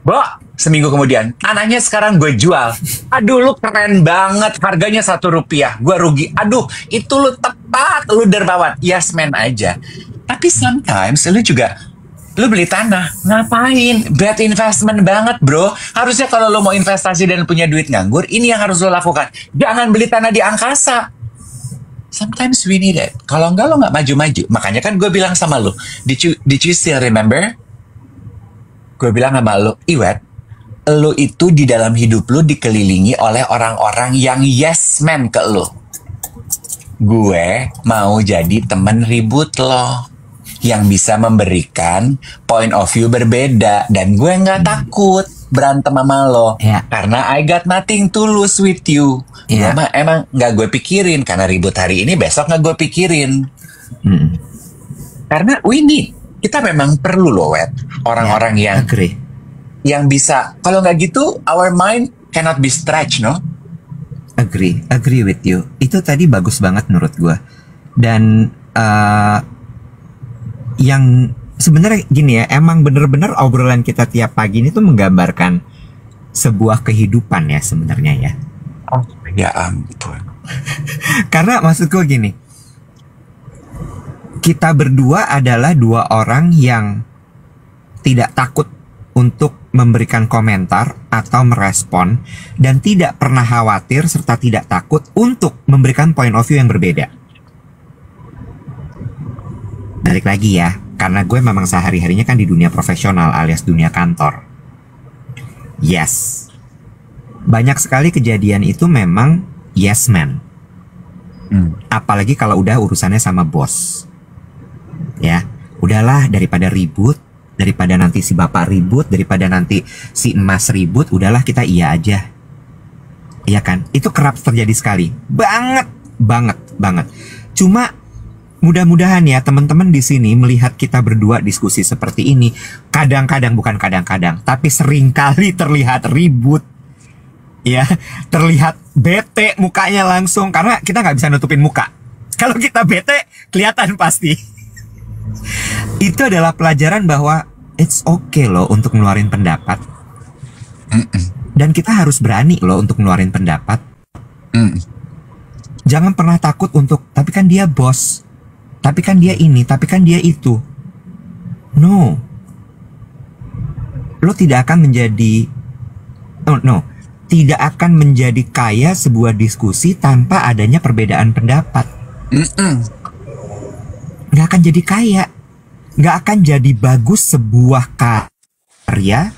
Bo, seminggu kemudian, tanahnya sekarang gue jual. Aduh lu keren banget, harganya Rp1. Gue rugi. Aduh, itu lu tepat, lu dermawan. Yes man aja. Tapi sometimes lu juga, lu beli tanah, ngapain? Bad investment banget bro. Harusnya kalau lu mau investasi dan punya duit nganggur, ini yang harus lu lakukan. Jangan beli tanah di angkasa. Sometimes we need it. Kalau enggak lo nggak maju-maju. Makanya kan gue bilang sama lu, did you still remember? Gue bilang sama lu, Iwet, lu itu di dalam hidup lu dikelilingi oleh orang-orang yang yes man ke lu. Gue mau jadi temen ribut lo, yang bisa memberikan point of view berbeda. Dan gue nggak takut berantem sama lo. Iya. Karena I got nothing to lose with you. Iya. Gue mah emang nggak gue pikirin. Karena ribut hari ini, besok nggak gue pikirin. Karena kita memang perlu loh, Wet. Orang-orang yang Agree. bisa. Kalau nggak gitu, our mind cannot be stretched, no? Agree with you. Itu tadi bagus banget menurut gua. Dan yang sebenarnya gini ya, emang bener-bener obrolan kita tiap pagi ini tuh menggambarkan sebuah kehidupan ya sebenarnya ya. Oh, ya ampun. Karena maksud gua gini, kita berdua adalah dua orang yang tidak takut untuk memberikan komentar atau merespon, dan tidak pernah khawatir serta tidak takut untuk memberikan point of view yang berbeda. Balik lagi ya, karena gue memang sehari-harinya kan di dunia profesional alias dunia kantor. Yes, banyak sekali kejadian itu memang yes man. Apalagi kalau udah urusannya sama bos. Ya, udahlah, daripada ribut, daripada nanti si bapak ribut, daripada nanti si emas ribut, udahlah kita iya aja. Iya kan? Itu kerap terjadi sekali. Banget. Cuma mudah-mudahan ya teman-teman di sini melihat kita berdua diskusi seperti ini, bukan kadang-kadang, tapi seringkali terlihat ribut. Ya, terlihat bete mukanya langsung, karena kita nggak bisa nutupin muka. Kalau kita bete, kelihatan pasti. Itu adalah pelajaran bahwa it's okay loh untuk ngeluarin pendapat. Dan kita harus berani loh untuk ngeluarin pendapat. Jangan pernah takut untuk, tapi kan dia bos, tapi kan dia ini, tapi kan dia itu. No. Lo tidak akan menjadi tidak akan menjadi kaya sebuah diskusi tanpa adanya perbedaan pendapat. Nggak akan jadi kaya, nggak akan jadi bagus sebuah karya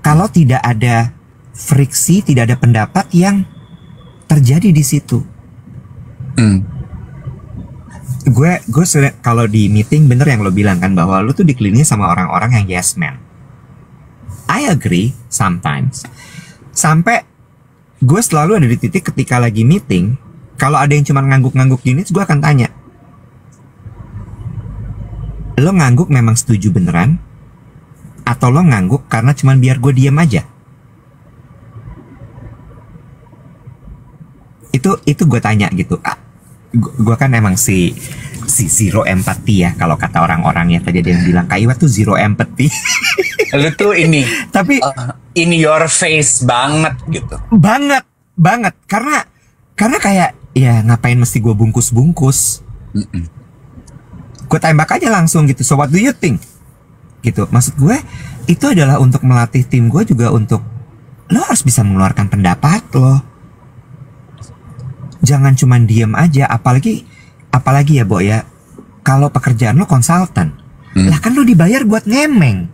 kalau tidak ada friksi, tidak ada pendapat yang terjadi di situ. Gue kalau di meeting bener yang lo bilang kan, bahwa lo tuh dikelilingi sama orang-orang yang yes man. I agree sometimes. Sampai gue selalu ada di titik ketika lagi meeting, kalau ada yang cuma ngangguk-ngangguk gini, gue akan tanya, lo ngangguk memang setuju beneran? Atau lo ngangguk karena cuma biar gue diam aja? Itu gue tanya gitu. Gue kan emang si zero empathy ya, kalau kata orang-orang ya. Tadi ada yang bilang Kak Iwa tuh zero empathy. Lu tuh ini, tapi in your face banget gitu. Banget. Karena kayak, ya ngapain mesti gue bungkus-bungkus. Gue tembak aja langsung gitu. So what do you think? Gitu. Maksud gue itu adalah untuk melatih tim gue juga, untuk lo harus bisa mengeluarkan pendapat lo. Jangan cuma diem aja. Apalagi ya Bo ya, kalau pekerjaan lo konsultan, lah kan lo dibayar buat ngemeng,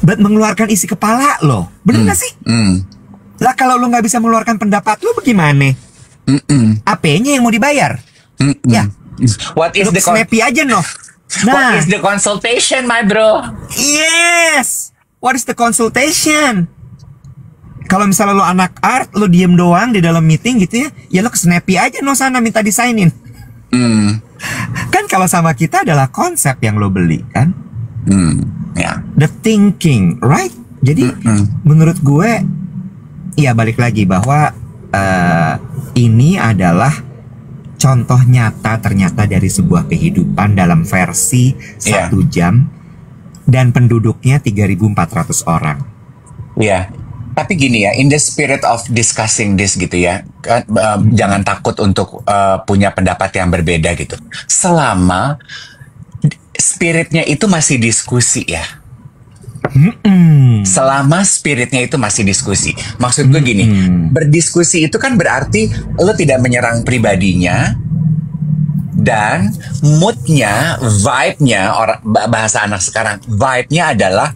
buat mengeluarkan isi kepala lo. Bener gak sih? Lah kalau lo gak bisa mengeluarkan pendapat lo bagaimana? AP-nya yang mau dibayar? Ya, What is the snappy aja no. What is the consultation, my bro? Yes. What is the consultation? Kalau misalnya lo anak art, lo diem doang di dalam meeting gitu ya, ya lo ke snappy aja no sana minta desainin. kalau sama kita adalah konsep yang lo beli kan. Ya. The thinking, right? Jadi menurut gue, ya balik lagi bahwa ini adalah contoh nyata ternyata dari sebuah kehidupan dalam versi 1 jam dan penduduknya 3.400 orang. Iya. Tapi gini ya, in the spirit of discussing this gitu ya, kan, jangan takut untuk punya pendapat yang berbeda gitu. Selama spiritnya itu masih diskusi ya. Selama spiritnya itu masih diskusi. Maksud gue gini, berdiskusi itu kan berarti lo tidak menyerang pribadinya, dan moodnya, vibe-nya, bahasa anak sekarang, vibe-nya adalah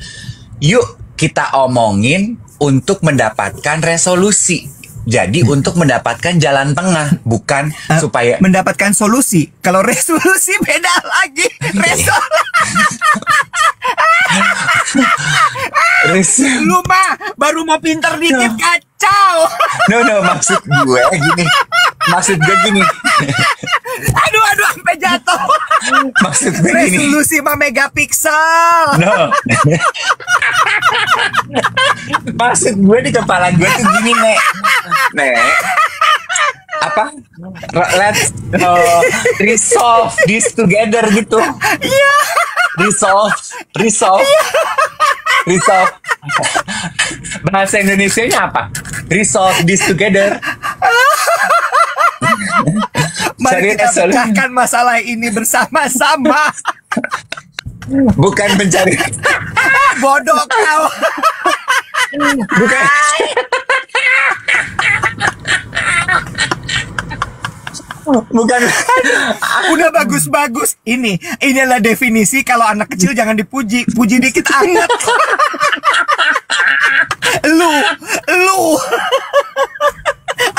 yuk kita omongin untuk mendapatkan resolusi. Jadi untuk mendapatkan jalan tengah, bukan supaya mendapatkan solusi. Kalau resolusi beda lagi. Lu mah baru mau pinter dikit kacau. No, maksud gue gini. Aduh, sampai jatuh. Maksud gue gini. Resolusi mah megapiksel. No. Maksud gue di kepala gue tuh gini, Nek. Apa? Let's resolve this together gitu. Iya. Resolve. Bahasa Indonesianya apa? Resolve this together. Mari kita pecahkan masalah ini bersama-sama. Bukan mencari. Bodoh kau. Bukan. Bukan. Udah bagus-bagus. Inilah definisi kalau anak kecil jangan dipuji. Puji dikit anget. Lu.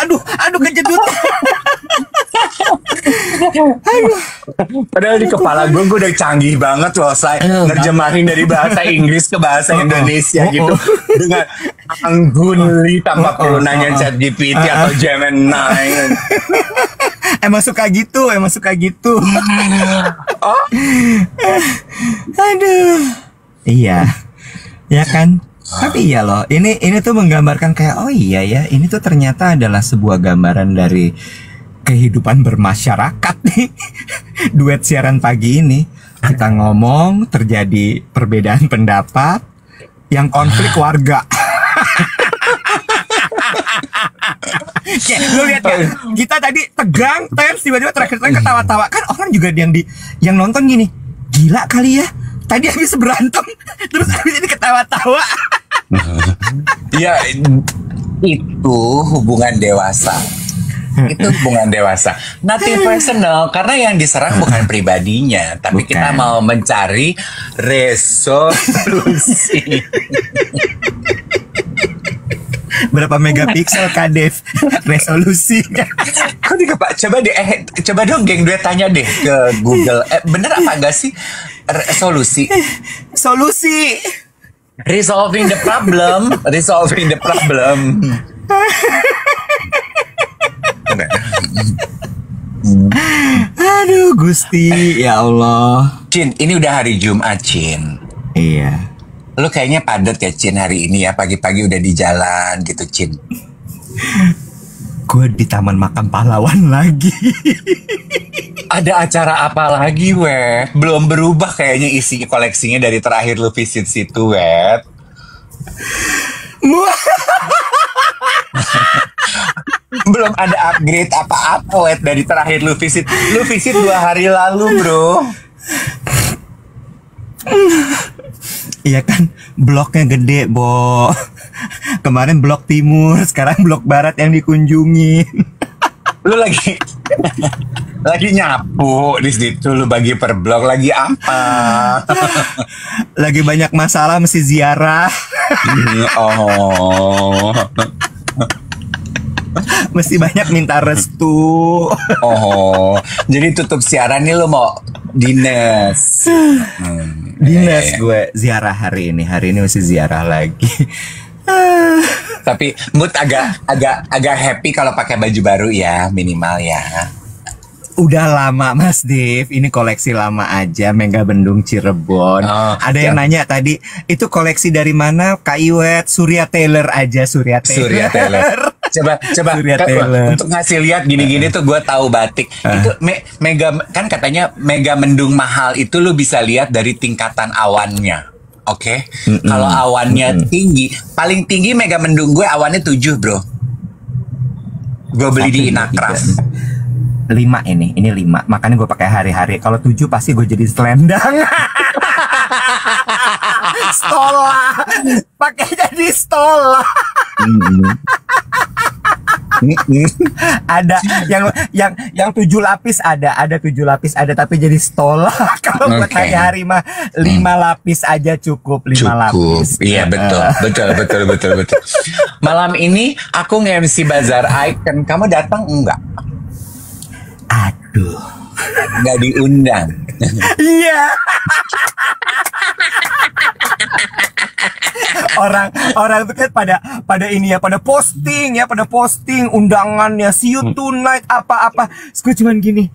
Aduh kejedut. Padahal di kepala gue udah canggih banget loh, Say. Nerjemahin dari bahasa Inggris ke bahasa Indonesia gitu. Dengan angguli tanpa perlu nanya ChatGPT atau Gemini. Emang suka gitu. Aduh. Iya. Ya kan? Tapi iya loh, ini tuh menggambarkan kayak, oh iya ya, ini tuh ternyata adalah sebuah gambaran dari kehidupan bermasyarakat nih. Duet siaran pagi ini, kita ngomong, terjadi perbedaan pendapat, yang konflik warga. Lu lihat ya, kita tadi tegang, terus tiba-tiba terakhir ketawa-tawa. Kan orang juga yang nonton gini, gila kali ya, tadi habis berantem, terus habis ini ketawa-tawa. Ya, itu hubungan dewasa. Nothing personal, karena yang diserang bukan pribadinya, tapi kita mau mencari resolusi. Berapa megapiksel Kadev resolusinya? Coba dong geng duet tanya deh ke Google. Bener apa enggak sih solusi? Resolving the problem. Aduh Gusti, ya Allah. Cin, ini udah hari Jumat, Cin. Iya. Lu kayaknya padat ya, Cin, hari ini ya. Pagi-pagi udah di jalan gitu, Cin. Gue di Taman Makam Pahlawan lagi. Ada acara apa lagi, Wet? Belum berubah kayaknya isi koleksinya dari terakhir lu visit situ, Wet. Belum ada upgrade apa-apa, Wet, dari terakhir lu visit. Lu visit 2 hari lalu, bro. Iya kan, bloknya gede, Bo. Kemarin blok timur, sekarang blok barat yang dikunjungin. Lu lagi nyapu di situ, lu bagi per blok lagi apa? Lagi banyak masalah, mesti ziarah. Oh. Mesti banyak minta restu. Oh, jadi tutup siaran nih lu mau dinas. Dinas gue ziarah hari ini mesti ziarah lagi. Tapi mood agak happy kalau pakai baju baru ya, minimal ya. Udah lama Mas Div, ini koleksi lama aja, Mega Bendung Cirebon. Oh, Ada yang nanya tadi, itu koleksi dari mana? Kak Iwet, Surya Taylor aja, Surya Taylor. Surya Taylor. Coba Surya Taylor. untuk ngasih lihat gini-gini tuh gue tahu batik. Itu mega kan katanya Mega Mendung mahal itu lu bisa lihat dari tingkatan awannya. Oke. Kalau awannya tinggi, paling tinggi Mega Mendung gue awannya 7, Bro. Gue beli di Inacraft. 5 ini 5. Makanya gue pakai hari-hari. Kalau 7 pasti gue jadi selendang. Stola. Pakai jadi stola. Ada yang 7 lapis ada 7 lapis ada, tapi jadi stola. Kalau buat hari-hari mah 5 lapis aja cukup. 5 lapis. Iya, betul. Malam ini aku nge-MC Bazar Icon. Kamu datang enggak? Aduh, nggak diundang. Iya. Orang tuh kan pada ini ya, pada posting undangannya, see you tonight apa-apa. Gue cuman gini,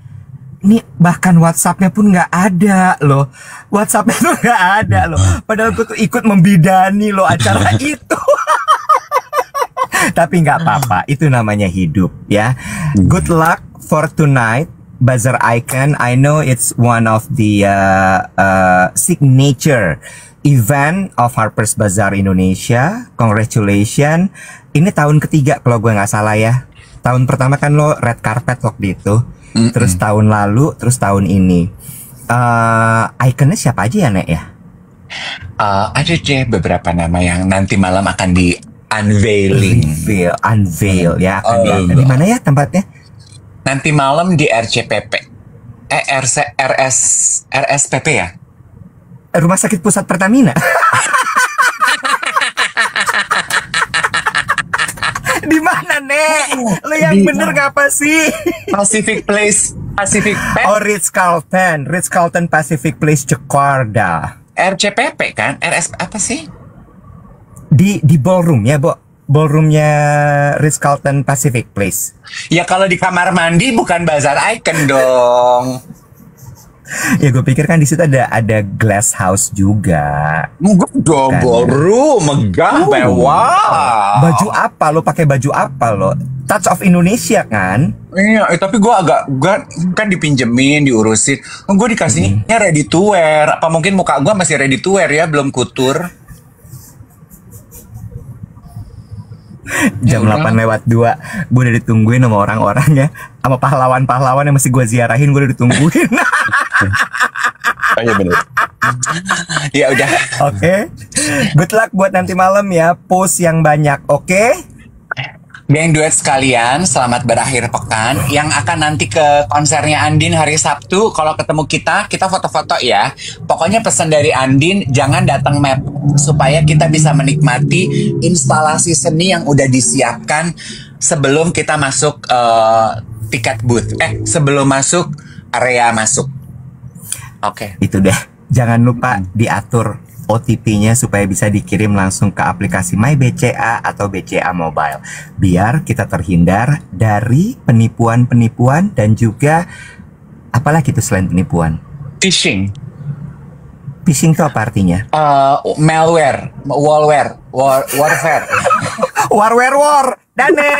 ini bahkan WhatsApp-nya pun nggak ada loh. WhatsApp-nya tuh nggak ada loh. Padahal gue tuh ikut membidani loh acara itu. Tapi nggak apa-apa, itu namanya hidup ya. Good luck for tonight, Bazar Icon. I know it's one of the signature event of Harper's Bazaar Indonesia. Congratulations. Ini tahun ketiga kalau gue nggak salah ya. Tahun pertama kan lo red carpet waktu itu, terus tahun lalu, terus tahun ini. Iconnya siapa aja ya, Nek ya? Ada deh beberapa nama yang nanti malam akan di unveiling. Unveil ya. Di mana ya tempatnya? Nanti malam di RCPP. RSPP ya? Rumah Sakit Pusat Pertamina. Di mana, Nek? Lo yang bener ngapa sih? Pacific Place. Oh, Ritz-Carlton Pacific Place Jakarta. RCPP kan? RS apa sih? Di ballroom ya, Bo. Ballroomnya Ritz-Carlton Pacific Place. Ya kalau di kamar mandi bukan Bazar Icon dong. Ya gue pikir kan di situ ada glass house juga. Enggak dong, kan? Ballroom megah, mewah. Baju apa lo? Pakai baju apa lo? Touch of Indonesia kan? Iya, tapi gue kan dipinjemin, diurusin. Gue dikasihnya ready to wear. Apa mungkin muka gue masih ready to wear ya, belum kutur. Jam 8:02 gue udah ditungguin sama orang-orang ya, sama pahlawan-pahlawan yang masih gue ziarahin, gue udah ditungguin. Oh iya bener. Ya udah. Oke. Good luck buat nanti malam ya, post yang banyak, oke? Geng duet sekalian, selamat berakhir pekan. Yang akan nanti ke konsernya Andin hari Sabtu, kalau ketemu kita foto-foto ya. Pokoknya pesan dari Andin, jangan datang mepet, supaya kita bisa menikmati instalasi seni yang udah disiapkan sebelum kita masuk tiket booth. Sebelum masuk area masuk. Oke. Itu deh. Jangan lupa diatur OTP-nya supaya bisa dikirim langsung ke aplikasi My BCA atau BCA Mobile. Biar kita terhindar dari penipuan-penipuan dan juga apalagi itu selain penipuan. Phishing. Phishing itu apa artinya? Malware, warfare. War. Dane.